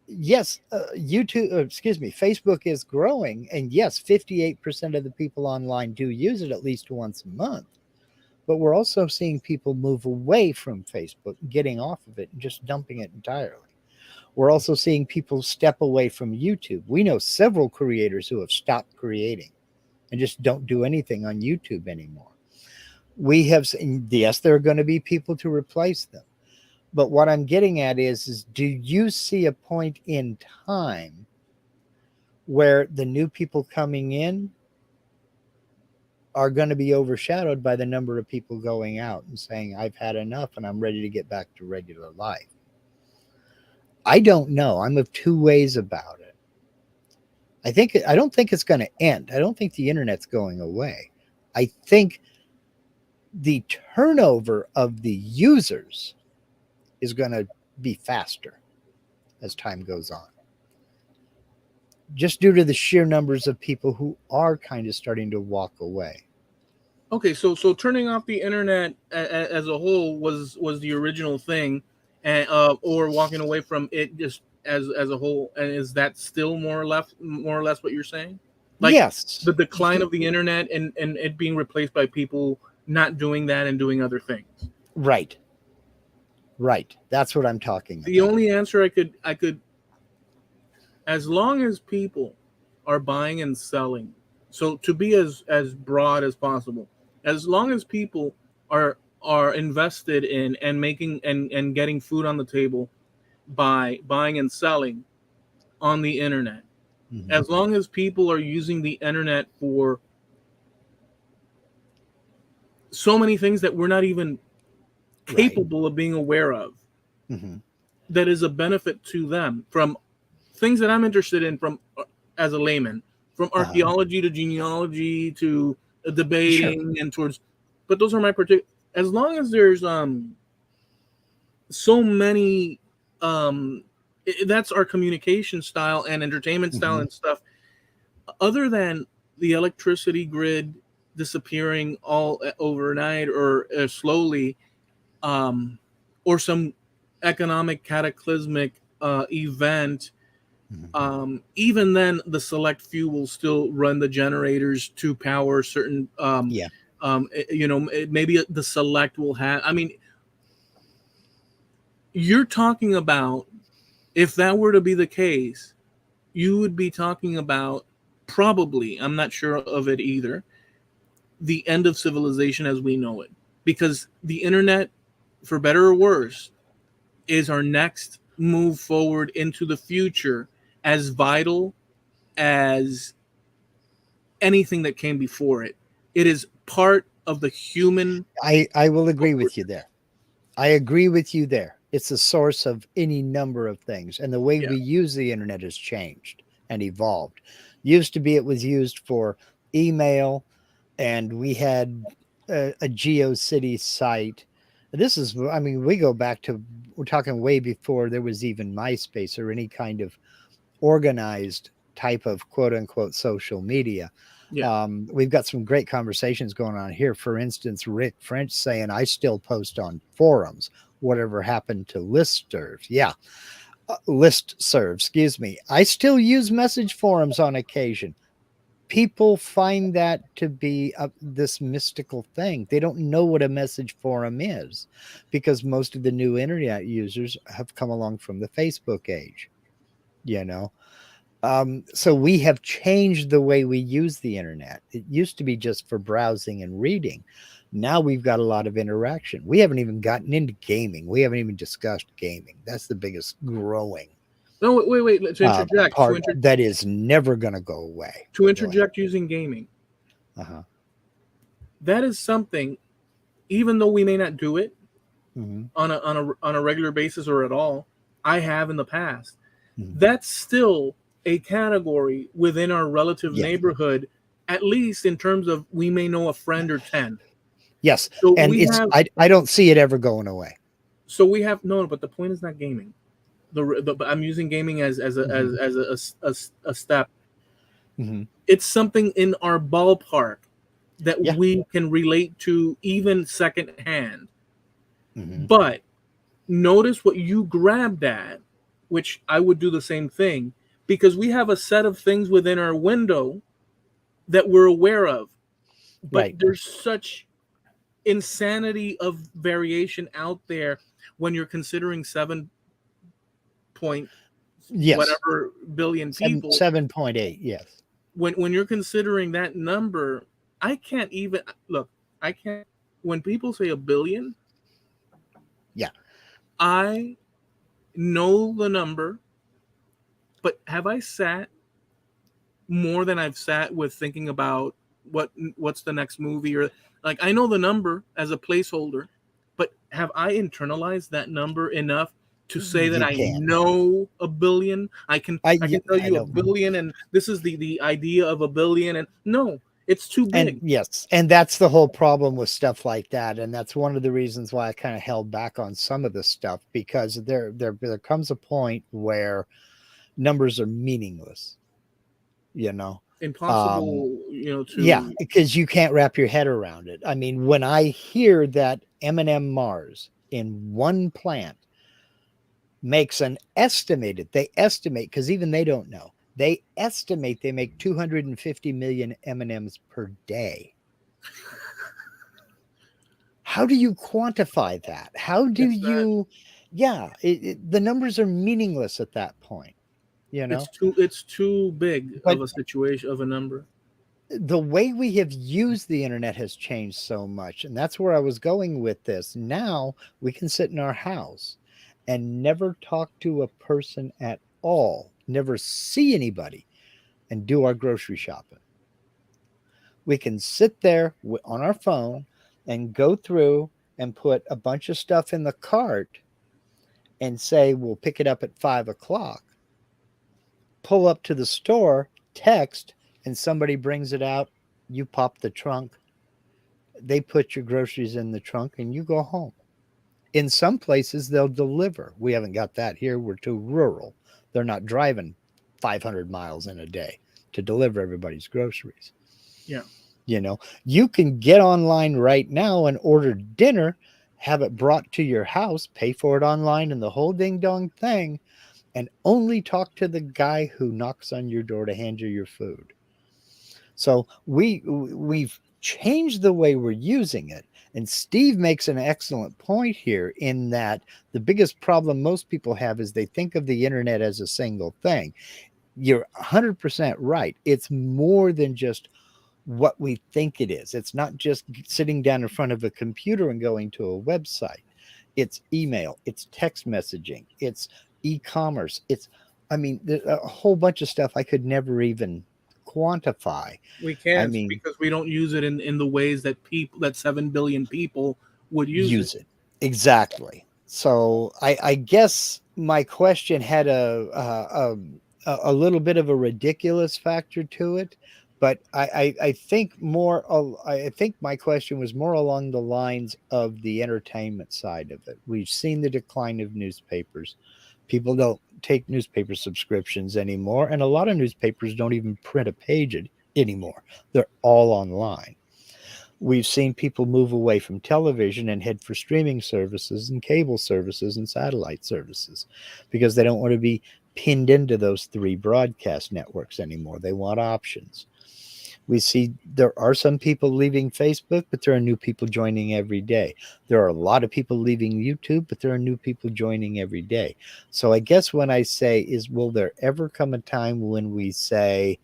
yes, YouTube, excuse me, Facebook is growing, and yes, 58% of the people online do use it at least once a month. But we're also seeing people move away from Facebook, getting off of it, and just dumping it entirely. We're also seeing people step away from YouTube. We know several creators who have stopped creating and just don't do anything on YouTube anymore. We have seen, yes, there are going to be people to replace them. But what I'm getting at is do you see a point in time where the new people coming in are going to be overshadowed by the number of people going out and saying, I've had enough and I'm ready to get back to regular life? I don't know. I'm of two ways about it. I don't think it's going to end. I don't think the internet's going away. I think the turnover of the users is going to be faster as time goes on, just due to the sheer numbers of people who are kind of starting to walk away. okay, so turning off the internet as a whole was the original thing, and or walking away from it just as a whole, and is that still more or less what you're saying? Like Yes. the decline of the internet and it being replaced by people not doing that and doing other things. Right. Right. That's what I'm talking The about. only answer I could as long as people are buying and selling, so to be as broad as possible, as long as people are invested in and making and getting food on the table by buying and selling on the internet, Hmm. as long as people are using the internet for so many things that we're not even Right. capable of being aware of, Hmm. that is a benefit to them, from things that I'm interested in, from as a layman, from Uh-huh. archaeology to genealogy to Sure. debating and towards. But those are my particular. As long as there's so many that's our communication style and entertainment style Hmm. and stuff. Other than the electricity grid disappearing all overnight or slowly, um, or some economic cataclysmic event, Mhm. even then the select few will still run the generators to power certain Yeah. maybe the select will have, I mean, you're talking about, if that were to be the case, you would be talking about, probably, I'm not sure of it either, the end of civilization as we know it, because the internet, for better or worse, is our next move forward into the future, as vital as anything that came before it. It is part of the human. I will agree with you there. I agree with you there. It's a source of any number of things. And the way Yeah, we use the internet has changed and evolved. Used to be it was used for email, and we had a GeoCity site. This is, I mean, we go back to, we're talking way before there was even MySpace or any kind of organized type of quote unquote social media. yeah. We've got some great conversations going on here. For instance, Rick French saying, I still post on forums. Whatever happened to list serves? Yeah, list serve, excuse me. I still use message forums on occasion. People find that to be this mystical thing. They don't know what a message forum is because most of the new internet users have come along from the Facebook age, you know? So we have changed the way we use the internet. It used to be just for browsing and reading. Now we've got a lot of interaction. We haven't even gotten into gaming. We haven't even discussed gaming. That's the biggest growing No, wait. To interject, part that is never going to go away. to Go ahead. interject using gaming, Uh-huh. that is something. Even though we may not do it Hmm. on a regular basis or at all, I have in the past. Hmm. That's still a category within our relative Yes. neighborhood, at least in terms of we may know a friend or 10. Yes. So And we it's, have, I don't see it ever going away. no, but the point is not gaming. But I'm using gaming Hmm. a step. Hmm. It's something in our ballpark that Yeah. we can relate to even secondhand. Hmm. But notice what you grabbed at, which I would do the same thing, because we have a set of things within our window that we're aware of. But Right. there's such insanity of variation out there when you're considering 7 point Yes. whatever billion Seven, people. 7.8. Yes. When you're considering that number, I can't even look. I can't. When people say a billion, Yeah. I know the number, but have I sat more than I've sat with thinking about what's the next movie, or like, I know the number as a placeholder, but have I internalized that number enough to say that You I can't. know a billion? I Yeah, can tell I you a know. billion, and this is the idea of a billion, and no, it's too And big. yes, and that's the whole problem with stuff like that. And that's one of the reasons why I kind of held back on some of this stuff, because there comes a point where numbers are meaningless, you know. Um, Impossible, yeah, to. because you can't wrap your head around it. I mean, when I hear that M&M Mars in one plant makes an estimated, they estimate, because even they don't know, they estimate they make 250 million M&Ms per day. How do you quantify that? How do It's not. you, yeah, the numbers are meaningless at that point, you know? It's too big But of a situation, of a number. the way we have used the internet has changed so much. And that's where I was going with this. Now we can sit in our house and never talk to a person at all, never see anybody, and do our grocery shopping. We can sit there on our phone and go through and put a bunch of stuff in the cart and say, we'll pick it up at 5 o'clock, pull up to the store, text, and somebody brings it out. You pop the trunk, they put your groceries in the trunk, and you go home. In some places, they'll deliver. We haven't got that here. We're too rural. They're not driving 500 miles in a day to deliver everybody's groceries. Yeah. You know, you can get online right now and order dinner, have it brought to your house, pay for it online and the whole ding dong thing, and only talk to the guy who knocks on your door to hand you your food. So we've changed the way we're using it. And Steve makes an excellent point here in that the biggest problem most people have is they think of the internet as a single thing. You're 100% right. It's more than just what we think it is. It's not just sitting down in front of a computer and going to a website. It's email, it's text messaging, it's e-commerce. I mean, there's a whole bunch of stuff I could never even quantify. We I can't mean, because we don't use it in the ways that people, that 7 billion people would use it. use it. Exactly. So I guess my question had a little bit of a ridiculous factor to it, but I think more. I think my question was more along the lines of the entertainment side of it. We've seen the decline of newspapers. People don't take newspaper subscriptions anymore, and a lot of newspapers don't even print a page anymore. They're all online. We've seen people move away from television and head for streaming services and cable services and satellite services because they don't want to be pinned into those three broadcast networks anymore. They want options. We see there are some people leaving Facebook, but there are new people joining every day. There are a lot of people leaving YouTube, but there are new people joining every day. So I guess when I say is, will there ever come a time when we say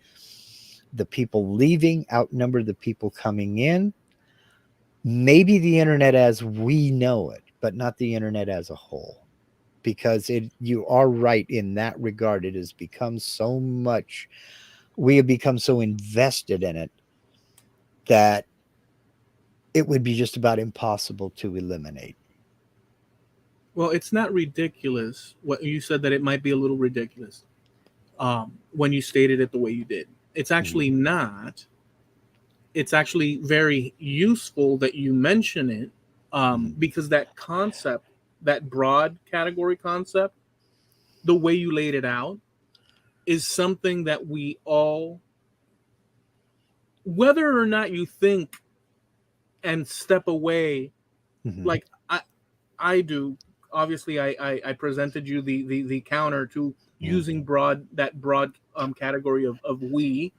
the people leaving outnumber the people coming in? Maybe the internet as we know it, but not the internet as a whole. Because you are right in that regard. It has become so much, we have become so invested in it that it would be just about impossible to eliminate. Well, it's not ridiculous. What you said, that it might be a little ridiculous when you stated it the way you did. It's Mhm. actually not. It's actually very useful that you mention it, Mhm. because that concept, that broad category concept, the way you laid it out, is something that we all, whether or not you think and step away, Mhm. like I do. Obviously, I presented you the counter to using Mhm. broad category of we,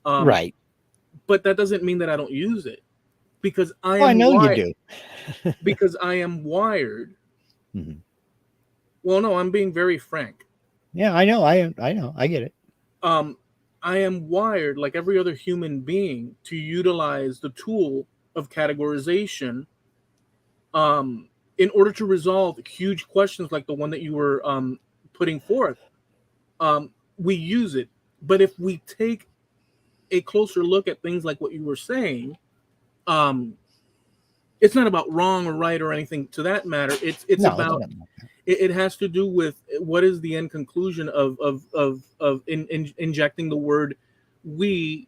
um, Right. but that doesn't mean that I don't use it, because I Oh, I am know you why do. because I am wired. Mhm. Well, no, I'm being very frank. Yeah, I know. I know. I get it. Um, I am wired like every other human being to utilize the tool of categorization, um, in order to resolve huge questions like the one that you were putting forth. We use it, but if we take a closer look at things like what you were saying, um, it's not about wrong or right or anything to that matter. It's No, it's about, not. it has to do with what is the end conclusion of injecting the word we,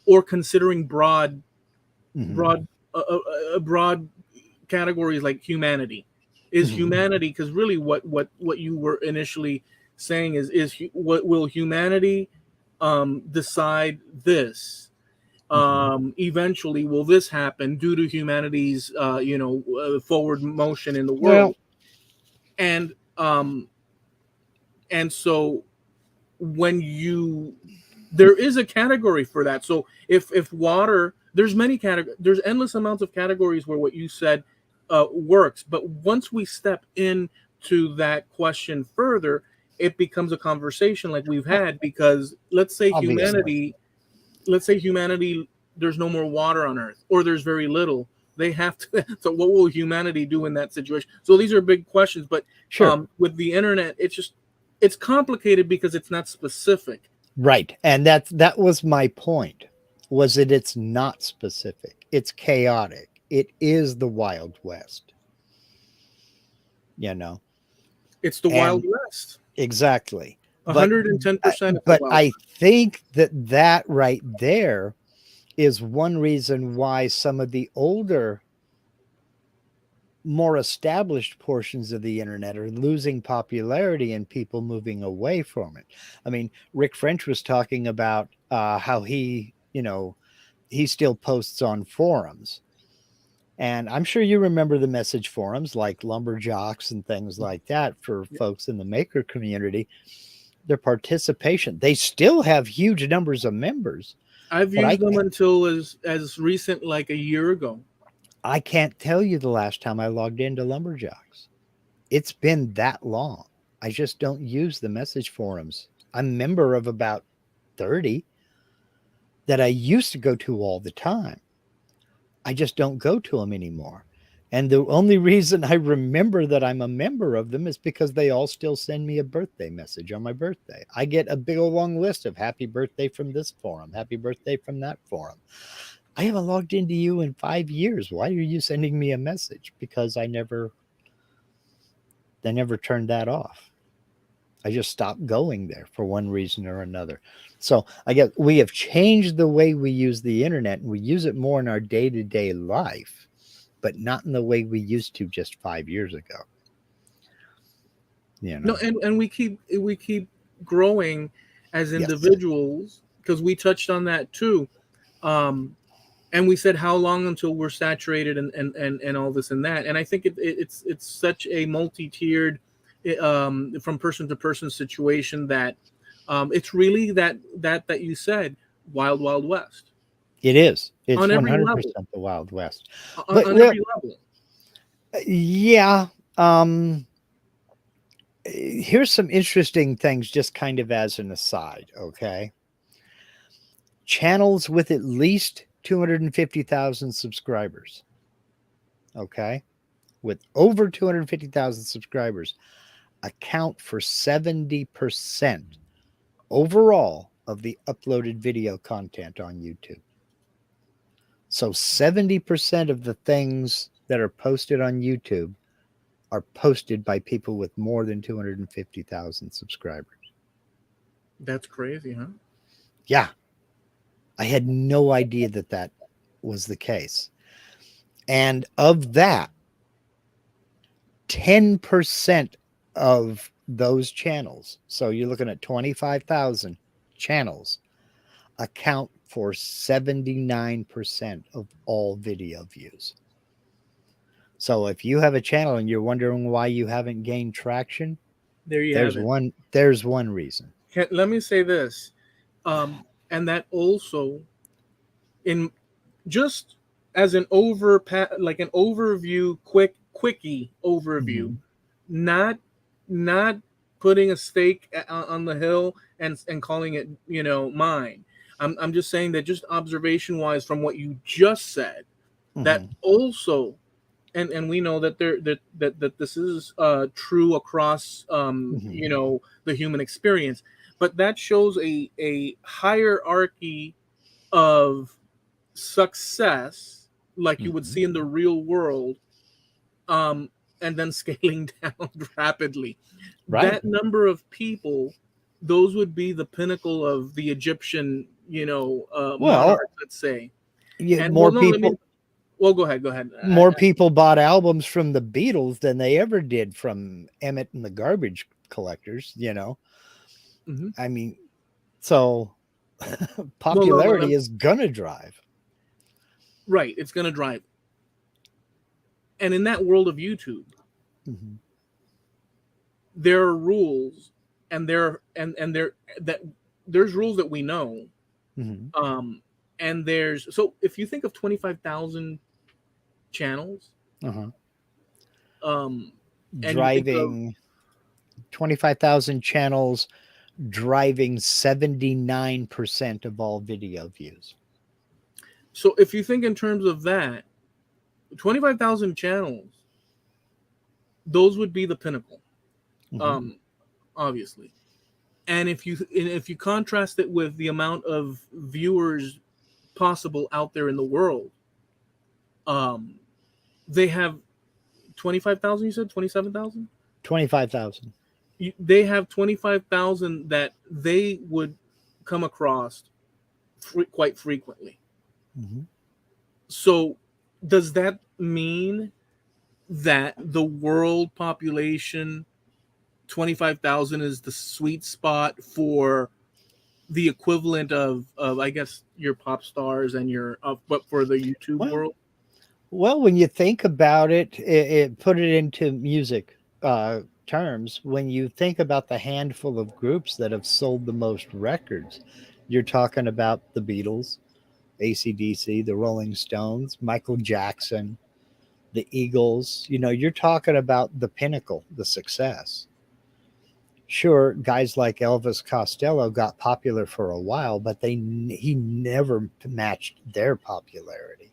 or considering Mhm. broad broad categories like humanity. Is Mhm. humanity, because really what you were initially saying is what will humanity decide this, Mhm. eventually will this happen due to humanity's forward motion in the Well, world. And um and so when you, there is a category for that. So if water, there's many categories, there's endless amounts of categories where what you said works. But once we step into that question further, it becomes a conversation like we've oh, had, because obviously. let's say humanity, there's no more water on earth, or there's very little. They have to so what will humanity do in that situation? So these are big questions. But Sure. with the internet, it's complicated because it's not specific. Right. And that was my point. Was that it's not specific. It's chaotic. It is the Wild West, you know. It's the Wild And West. exactly. But 110% is the but Wild I West. think that right there is one reason why some of the older, more established portions of the internet are losing popularity and people moving away from it. I mean, Rick French was talking about how he, he still posts on forums. And I'm sure you remember the message forums like Lumberjocks and things like that for Yeah. folks in the maker community. Their participation, they still have huge numbers of members, I've but used them until as recent like a year ago. I can't tell you the last time I logged into Lumberjocks. It's been that long. I just don't use the message forums. I'm a member of about 30 that I used to go to all the time. I just don't go to them anymore. And the only reason I remember that I'm a member of them is because they all still send me a birthday message on my birthday. I get a big old long list of happy birthday from this forum, happy birthday from that forum. I haven't logged into you in 5 years. Why are you sending me a message? Because they never turned that off. I just stopped going there for one reason or another. So I guess we have changed the way we use the internet, and we use it more in our day to day life, but not in the way we used to just 5 years ago. You No, know? and we keep growing as Yes. individuals because we touched on that too. Um, and we said how long until we're saturated and all this and that. And I think it's such a multi-tiered from person to person situation that it's really that you said, wild wild west It is. It's on every level, 100% the Wild West. on, But on every level. yeah, here's some interesting things, just kind of as an aside. Okay, channels with at least 250,000 subscribers. Okay, with over 250,000 subscribers account for 70% overall of the uploaded video content on YouTube. So 70% of the things that are posted on YouTube are posted by people with more than 250,000 subscribers. That's crazy, huh? Yeah, I had no idea that that was the case. And of that, 10% of those channels, so you're looking at 25,000 channels, account for 79% of all video views. So if you have a channel and you're wondering why you haven't gained traction, There you have there's it. one reason. Let me say this, and that also in just as an like an overview, quickie overview, Mhm. not not putting a stake on the hill and calling it mine. I'm just saying that just observation wise from what you just said, that Mhm. also, and we know that that this is true across Mhm. the human experience, but that shows a hierarchy of success like you would Mhm. see in the real world, um, and then scaling down rapidly. Right. That number of people, those would be the pinnacle of the Egyptian, Well, monarch, let's say. And well, more no, let me. people Well, go ahead. Go ahead. more people bought albums from the Beatles than they ever did from Emmett and the Garbage Collectors. Mhm. I mean, so Well, no, no. popularity is gonna drive. Right, it's gonna drive. And in that world of YouTube, Mhm. there are rules, and there that there's rules that we know. Mhm. Um, and there's so if you think of 25,000 channels, Uh-huh. um, and you think of Driving 25,000 channels, driving 79% of all video views. so if you think in terms of that, 25,000 channels, those would be the pinnacle, Mhm. um, obviously. And if you contrast it with the amount of viewers possible out there in the world, um, they have 25,000. You said 27,000. 25,000. They have 25,000 that they would come across quite frequently. Mhm. So, does that mean that the world population 25,000 is the sweet spot for the equivalent of I guess your pop stars and your but for the YouTube Well, world. well, when you think about it, it put it into music terms. When you think about the handful of groups that have sold the most records, you're talking about the Beatles, AC/DC, the Rolling Stones, Michael Jackson, the Eagles. You know, you're talking about the pinnacle, the success. Sure, guys like Elvis Costello got popular for a while, but he never matched their popularity.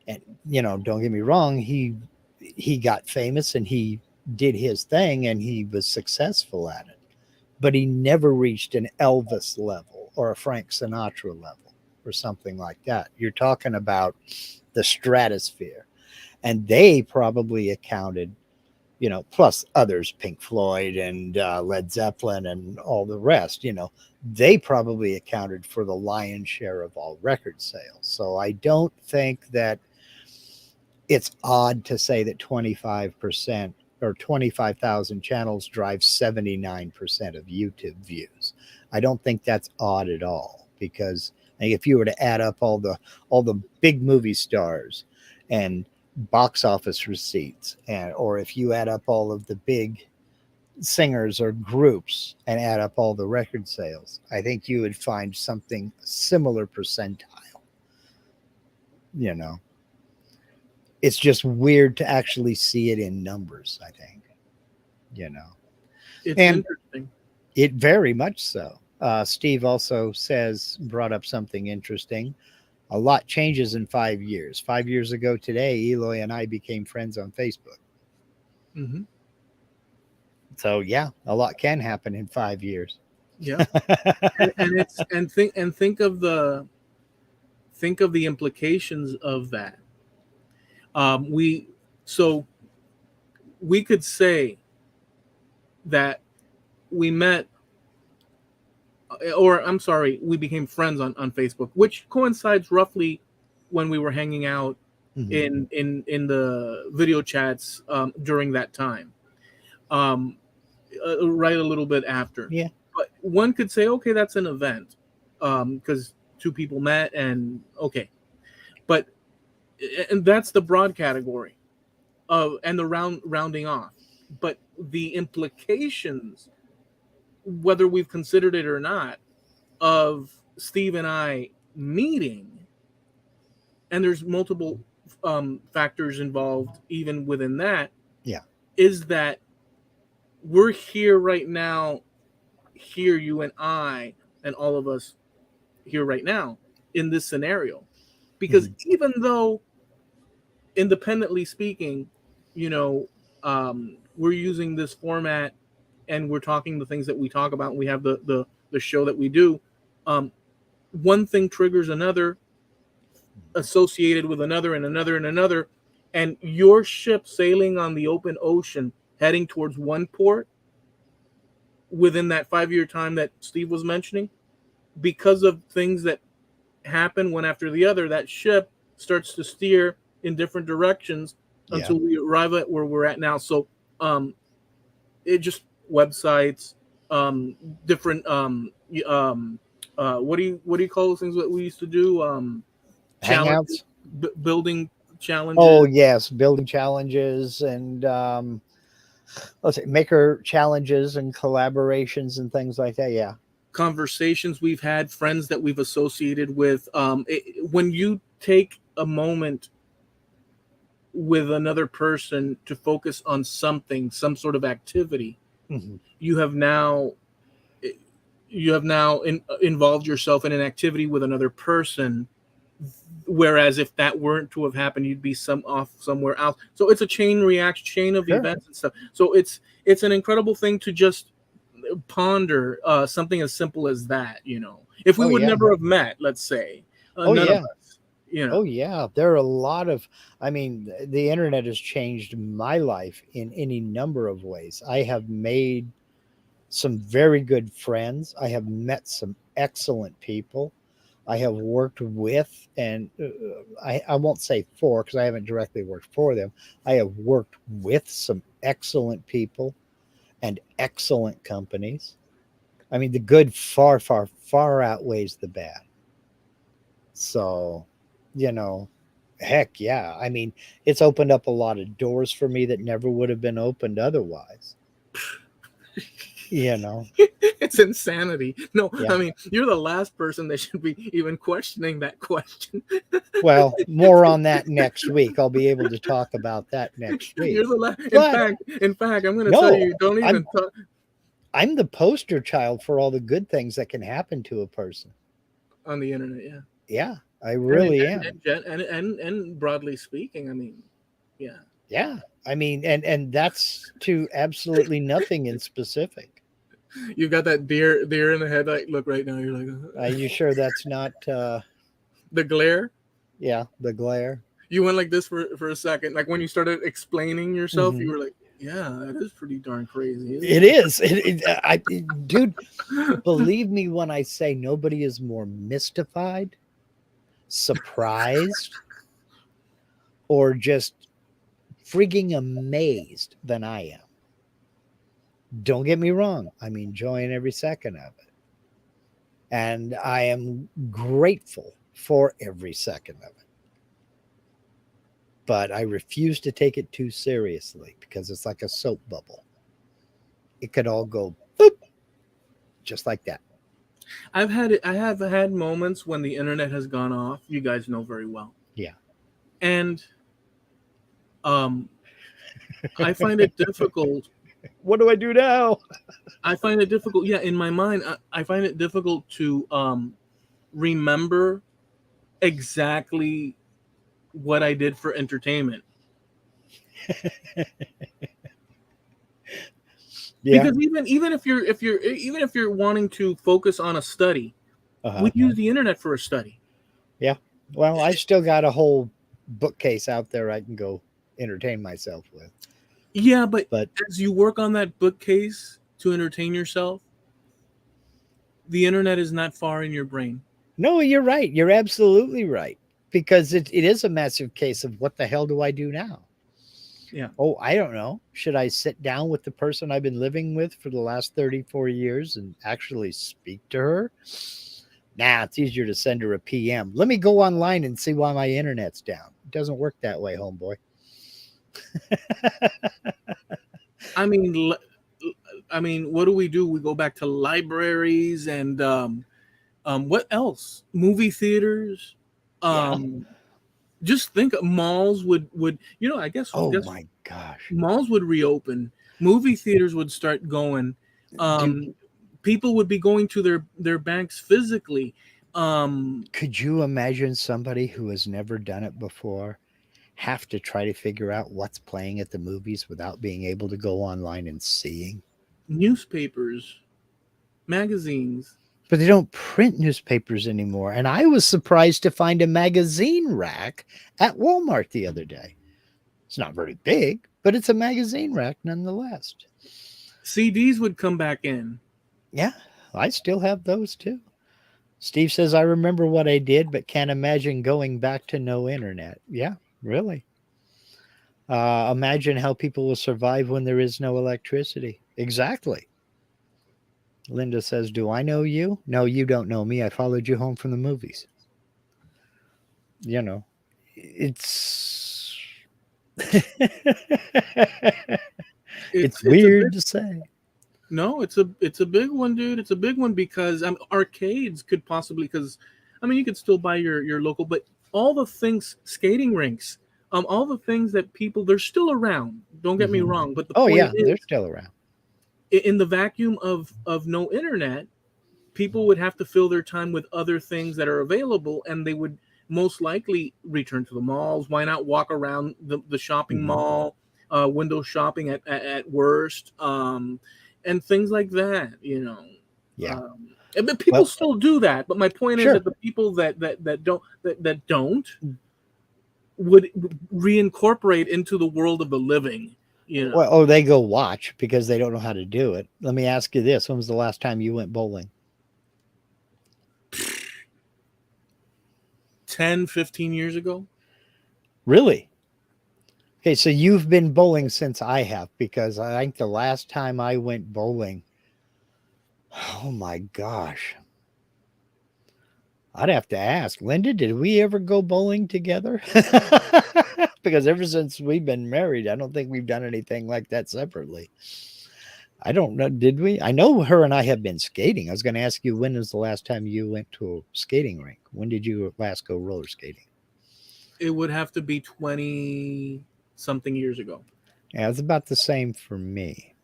And you know, don't get me wrong, he got famous and he did his thing and he was successful at it, but he never reached an Elvis level or a Frank Sinatra level or something like that. You're talking about the stratosphere, and they probably accounted, you know, plus others, Pink Floyd and Led Zeppelin and all the rest, you know, they probably accounted for the lion's share of all record sales. So I don't think that it's odd to say that 25% or 25,000 channels drive 79% of YouTube views. I don't think that's odd at all, because like, if you were to add up all the big movie stars and box office receipts, and or if you add up all of the big singers or groups and add up all the record sales, I think you would find something similar percentile, you know. It's just weird to actually see it in numbers, I think, you know. It's And interesting. it very much so. Steve also brought up something interesting. A lot changes in 5 years. 5 years ago today, Eloy and I became friends on Facebook. Hmm. So yeah, a lot can happen in 5 years. Yeah, and it's think of the implications of that. We so we could say that we met, or I'm sorry, we became friends on Facebook, which coincides roughly when we were hanging out Mhm. in the video chats during that time, um, right a little bit after. Yeah, But one could say, okay, that's an event because two people met, and okay, but and that's the broad category of and the rounding off. But the implications, whether we've considered it or not, of Steve and I meeting, and there's multiple factors involved even within that, yeah, is that we're here right now, here, you and I, and all of us here right now in this scenario. Because mhm, even though, independently speaking, you know, we're using this format and we're talking the things that we talk about, and we have the show that we do, um, one thing triggers another, associated with another and another and another, and your ship sailing on the open ocean heading towards one port within that 5 year time that Steve was mentioning, because of things that happen one after the other, that ship starts to steer in different directions yeah. until we arrive at where we're at now. So um it just websites, um different what do you call those things that we used to do, challenges, Hangouts. building Oh challenges, yes, building challenges and let's say maker challenges and collaborations and things like that. Yeah, conversations we've had, friends that we've associated with. When you take a moment with another person to focus on something, some sort of activity, hmm, you have now involved yourself in an activity with another person, whereas if that weren't to have happened, you'd be some off somewhere else. So it's a chain reaction, chain of sure. events and stuff. So it's an incredible thing to just ponder, something as simple as that. If we Oh would yeah. never have met, let's say, Oh none of yeah. us, you know Oh yeah. There are a lot of. I mean, the internet has changed my life in any number of ways. I have made some very good friends. I have met some excellent people. I have worked with, and I won't say for because I haven't directly worked for them. I have worked with some excellent people and excellent companies. I mean, the good far, far, far outweighs the bad. So, you know, heck yeah. I mean, it's opened up a lot of doors for me that never would have been opened otherwise. You know, It's insanity. No, yeah. I mean, you're the last person that should be even questioning that question. Well, more on that next week. I'll be able to talk about that next week. You're the last. But In fact, I'm going to tell no, you, don't I'm even talk I'm the poster child for all the good things that can happen to a person. on the internet. Yeah, Yeah, I and really am. and broadly speaking, I mean, yeah. Yeah. I mean, and that's to absolutely nothing in specific. You've got that deer in the headlight look right now. You're like Are you sure that's not the glare. yeah, the glare? You went like this for a second. Like when you started explaining yourself, you Hmm. were like, "Yeah, that is pretty darn crazy, It isn't is. Dude, it?" believe me when I say nobody is more mystified, surprised, or just freaking amazed than I am. Don't get me wrong. I'm enjoying every second of it. And I am grateful for every second of it. But I refuse to take it too seriously because it's like a soap bubble. It could all go boop, just like that. I have had moments when the internet has gone off. You guys know very well, Yeah. and um, I find it difficult. What do I do now? I find it difficult. Yeah, in my mind, I find it difficult to remember exactly what I did for entertainment. Yeah. Because even if you're wanting to focus on a study, we Uh-huh. use the internet for a study. Yeah. Well, I've still got a whole bookcase out there I can go entertain myself with. Yeah, but But as you work on that bookcase to entertain yourself, the internet is not far in your brain. no, you're right. You're absolutely right. Because it is a massive case of what the hell do I do now? Yeah. Oh, I don't know. Should I sit down with the person I've been living with for the last 34 years and actually speak to her? Nah, it's easier to send her a PM. Let me go online and see why my internet's down. It doesn't work that way, homeboy. I mean, I mean, what do? We go back to libraries and what else? Movie theaters. Yeah. Um, just think malls would I Oh guess my gosh. malls would reopen, movie theaters would start going, Dude, um, people would be going to their banks physically. Um, could you imagine somebody who has never done it before have to try to figure out what's playing at the movies without being able to go online and seeing? Newspapers, magazines. But they don't print newspapers anymore. And I was surprised to find a magazine rack at Walmart the other day. It's not very big, but it's a magazine rack nonetheless. CDs would come back in. Yeah, I still have those too. Steve says, I remember what I did, but can't imagine going back to no internet. Yeah, really. Imagine how people will survive when there is no electricity. Exactly. Linda says, do I know you? No, you don't know me. I followed you home from the movies. You know, it's it's It's a big weird to say. no, it's a big one, dude. It's a big one because arcades could possibly because I mean you could still buy your local, but all the things skating rinks, all the things that people they're still around. Don't get me Mhm. wrong, but the Oh point yeah, is they're still around. in the vacuum of no internet, people would have to fill their time with other things that are available, and they would most likely return to the malls. Why not walk around the shopping Mhm. mall, window shopping at worst, and things like that, Yeah. but people Well, still do that. But my point is sure. that the people that don't would reincorporate into the world of the living, you Well, know. oh, they go watch because they don't know how to do it. Let me ask you this: when was the last time you went bowling? 10, 15 years ago. Really? Okay, so you've been bowling since I have because I think the last time I went bowling Oh my gosh. I'd have to ask Linda, did we ever go bowling together? Because ever since we've been married, I don't think we've done anything like that separately. I don't know. Did we? I know her and I have been skating. I was going to ask you, when was the last time you went to a skating rink? When did you last go roller skating? It would have to be 20 something years ago. Yeah, it's about the same for me.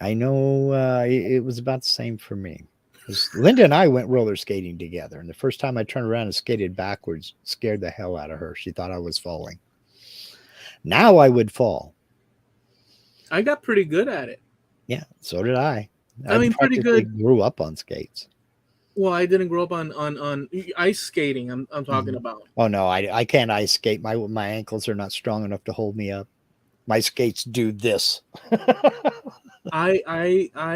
I know it was about the same for me. 'Cause Linda and I went roller skating together, and the first time I turned around and skated backwards scared the hell out of her. She thought I was falling. Now I would fall. I got pretty good at it. Yeah, so did I. I I mean, pretty practically good. grew up on skates. Well, I didn't grow up on ice skating. I'm talking Mhm. about. Oh no, I can't ice skate. My ankles are not strong enough to hold me up. My skates do this. I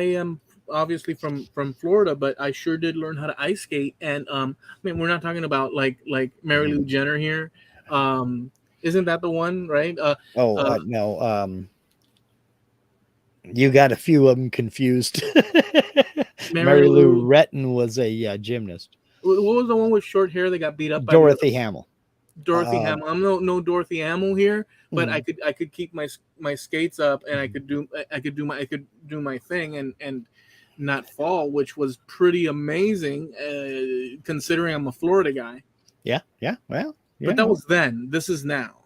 am obviously from Florida, but I sure did learn how to ice skate. And I mean, we're not talking about like Mary Lou Jenner here. Um, isn't that the one, right? Oh Uh, no, you got a few of them confused. Mary Mary Lou Lou. Retton was a gymnast. What was the one with short hair that got beat up by the other? Dorothy Hamill. Dorothy Uh, Hamill. I'm no Dorothy Hamill here, but mhm. I could keep my skates up and I could do my thing and not fall, which was pretty amazing considering I'm a Florida guy. Yeah, yeah. Well, But you that know. was then. This is now.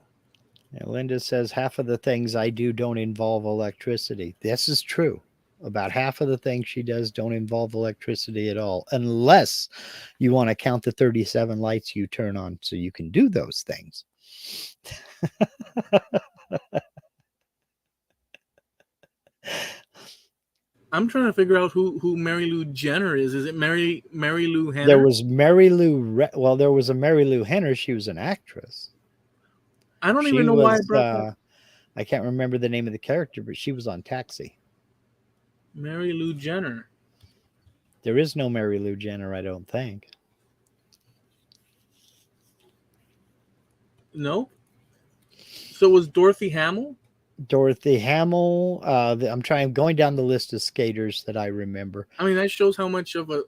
Yeah, Linda says half of the things I do don't involve electricity. This is true. About half of the things she does don't involve electricity at all, unless you want to count the 37 lights you turn on so you can do those things. I'm trying to figure out who Mary Lou Jenner is. Is it Mary Lou There Henner? was Mary Lou. Well, there was a Mary Lou Henner. She was an actress. I don't even She know why I was. brought that. I can't remember the name of the character, but she was on Taxi. Mary Lou Jenner. There is no Mary Lou Jenner, I don't think. No. So it was Dorothy Hamill? Dorothy Hamill. I'm trying going down the list of skaters that I remember. I mean, that shows how much of a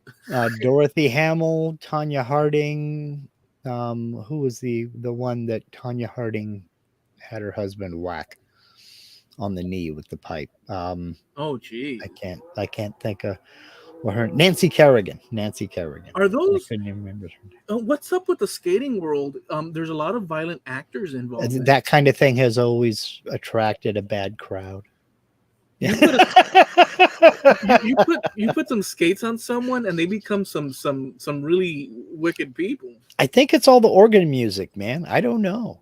Dorothy Hamill, Tanya Harding. Who was the one that Tanya Harding had her husband whack on the knee with the pipe? oh gee. I can't think of well, her Nancy Kerrigan. Nancy Kerrigan. Are I those couldn't even remember her name. what's up with the skating world? There's a lot of violent actors involved in it. That kind of thing has always attracted a bad crowd. You put a you put some skates on someone and they become some really wicked people. I think it's all the organ music, man. I don't know.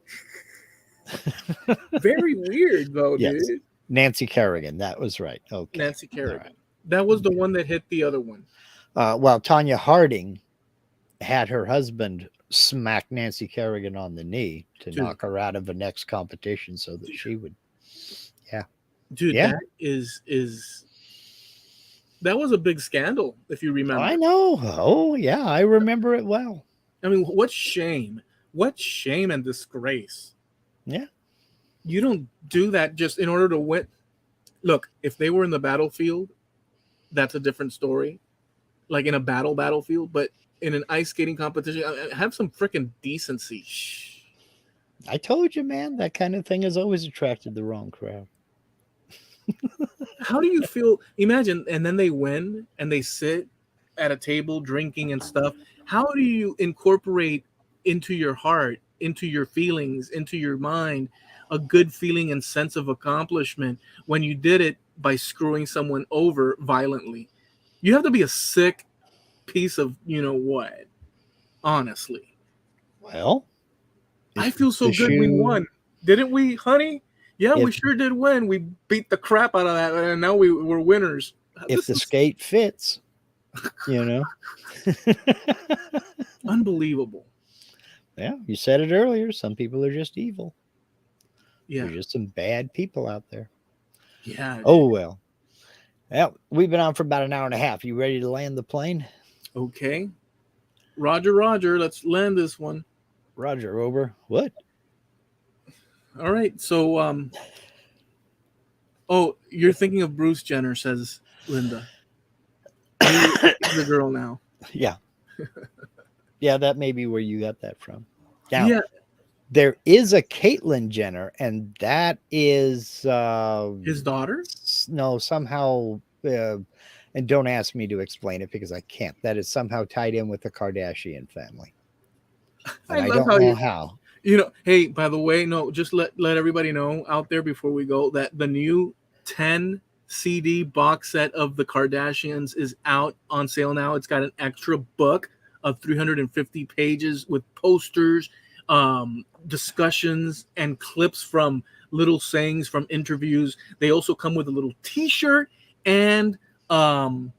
Very weird though, Yes, dude. Nancy Kerrigan. That was right. Okay. Nancy All right. Kerrigan. That was the Okay. one that hit the other one. Well, Tanya Harding had her husband smack Nancy Kerrigan on the knee to Dude, knock her out of the next competition so that she would. Yeah. dude, Yeah. that is that was a big scandal if you I remember. know. Oh, yeah. I remember it well. I mean, what shame. What shame and disgrace. Yeah. You don't do that just in order to win. Look, if they were in the battlefield, that's a different story. Like in a battlefield, but in an ice skating competition, have some freaking decency. Shh. I told you, man. That kind of thing has always attracted the wrong crowd. How do you feel? Imagine, and then they win and they sit at a table drinking and stuff. How do you incorporate into your heart, into your feelings, into your mind, a good feeling and sense of accomplishment when you did it by screwing someone over violently? You have to be a sick piece of you know what, honestly. Well, I if feel so the good we shoe, won. Didn't we, honey? Yeah, we if sure did win. We beat the crap out of that, and now we're winners. if This the is skate fits, you know. unbelievable. Yeah, you said it earlier. Some people are just evil. Yeah. There's just some bad people out there. Yeah, dude. Oh well. Yeah, we've been on for about an hour and a half. You ready to land the plane? Okay. Roger, Roger. Let's land this one. Roger, over. What? All right. So, oh, you're thinking of Bruce Jenner, says Linda. He's a girl now. Yeah. Yeah, that may be where you got that from. Now, Yeah, there is a Caitlyn Jenner, and that is his daughter. no, somehow and don't ask me to explain it because I can't. That is somehow tied in with the Kardashian family. I And I love don't how know you. how. Hey, by the way, no, just let everybody know out there before we go that the new 10 CD box set of the Kardashians is out on sale now. It's got an extra book of 350 pages with posters, discussions, and clips from little sayings from interviews. They also come with a little T-shirt and um,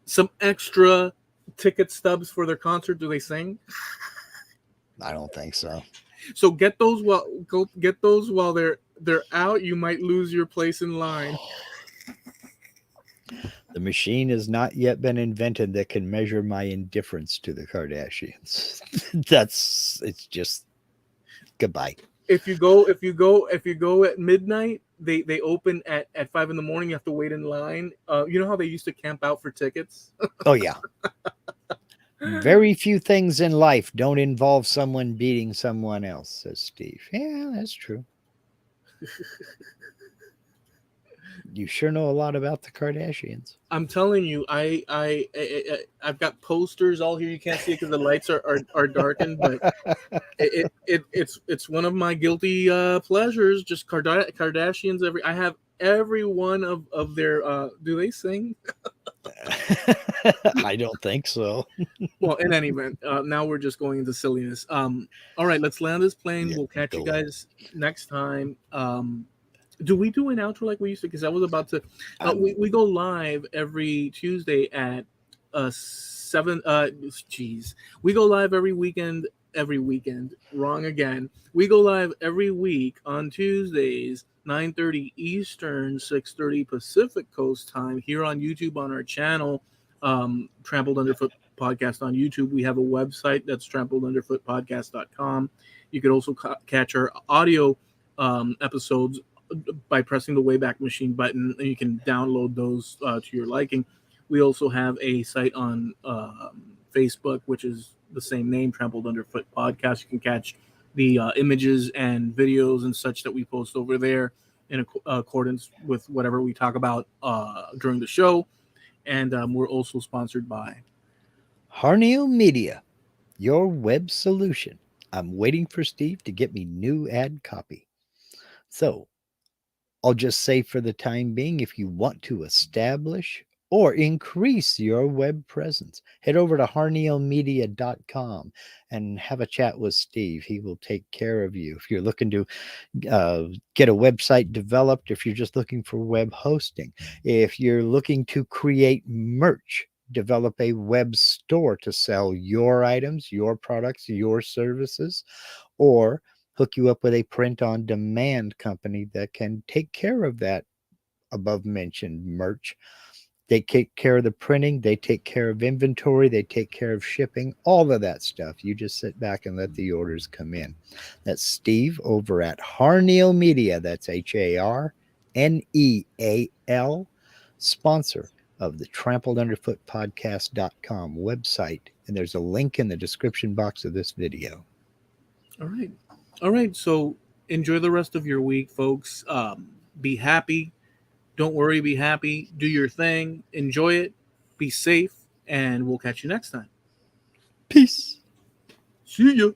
some extra ticket stubs for their concert. Do they sing? I don't think so. So get those while go get those while they're out. You might lose your place in line. The machine has not yet been invented that can measure my indifference to the Kardashians. It's just goodbye. If you go at midnight, they open at 5 in the morning. You have to wait in line. You know how they used to camp out for tickets. Oh, yeah. Very few things in life don't involve someone beating someone else, says Steve. Yeah, that's true. You sure know a lot about the Kardashians. I'm telling you, I've got posters all here. You can't see it because the lights are darkened, but it's one of my guilty pleasures. Just Kardashians. I have every one of their. Do they sing? I don't think so. Well, in any event, now we're just going into silliness. All right, let's land this plane. Yeah, We'll catch you go on. guys next time. Do we do an outro like we used to? Because I was about to. We go live every Tuesday at 7. Jeez, we go live every weekend. Every weekend, wrong again. We go live every week on Tuesdays, 9:30 Eastern, 6:30 Pacific Coast time here on YouTube on our channel, Trampled Underfoot Podcast on YouTube. We have a website that's trampledunderfootpodcast.com. You could also catch our audio episodes by pressing the Wayback Machine button, and you can download those to your liking. We also have a site on Facebook, which is the same name, Trampled Underfoot Podcast. You can catch the images and videos and such that we post over there in accordance with whatever we talk about during the show. And we're also sponsored by Harneo Media, your web solution. I'm waiting for Steve to get me new ad copy. So I'll just say for the time being, if you want to establish or increase your web presence, head over to harneomedia.com and have a chat with Steve. He will take care of you. If you're looking to get a website developed, if you're just looking for web hosting, if you're looking to create merch, develop a web store to sell your items, your products, your services, or hook you up with a print on demand company that can take care of that above mentioned merch. They take care of the printing, they take care of inventory, they take care of shipping, all of that stuff. You just sit back and let the orders come in. That's Steve over at Harneal Media. That's HARNEAL, sponsor of the Trampled Underfoot Podcast.com website. And there's a link in the description box of this video. All right. All right. So enjoy the rest of your week, folks. Be happy. Don't worry. Be happy. Do your thing. Enjoy it. Be safe. And we'll catch you next time. Peace. See ya.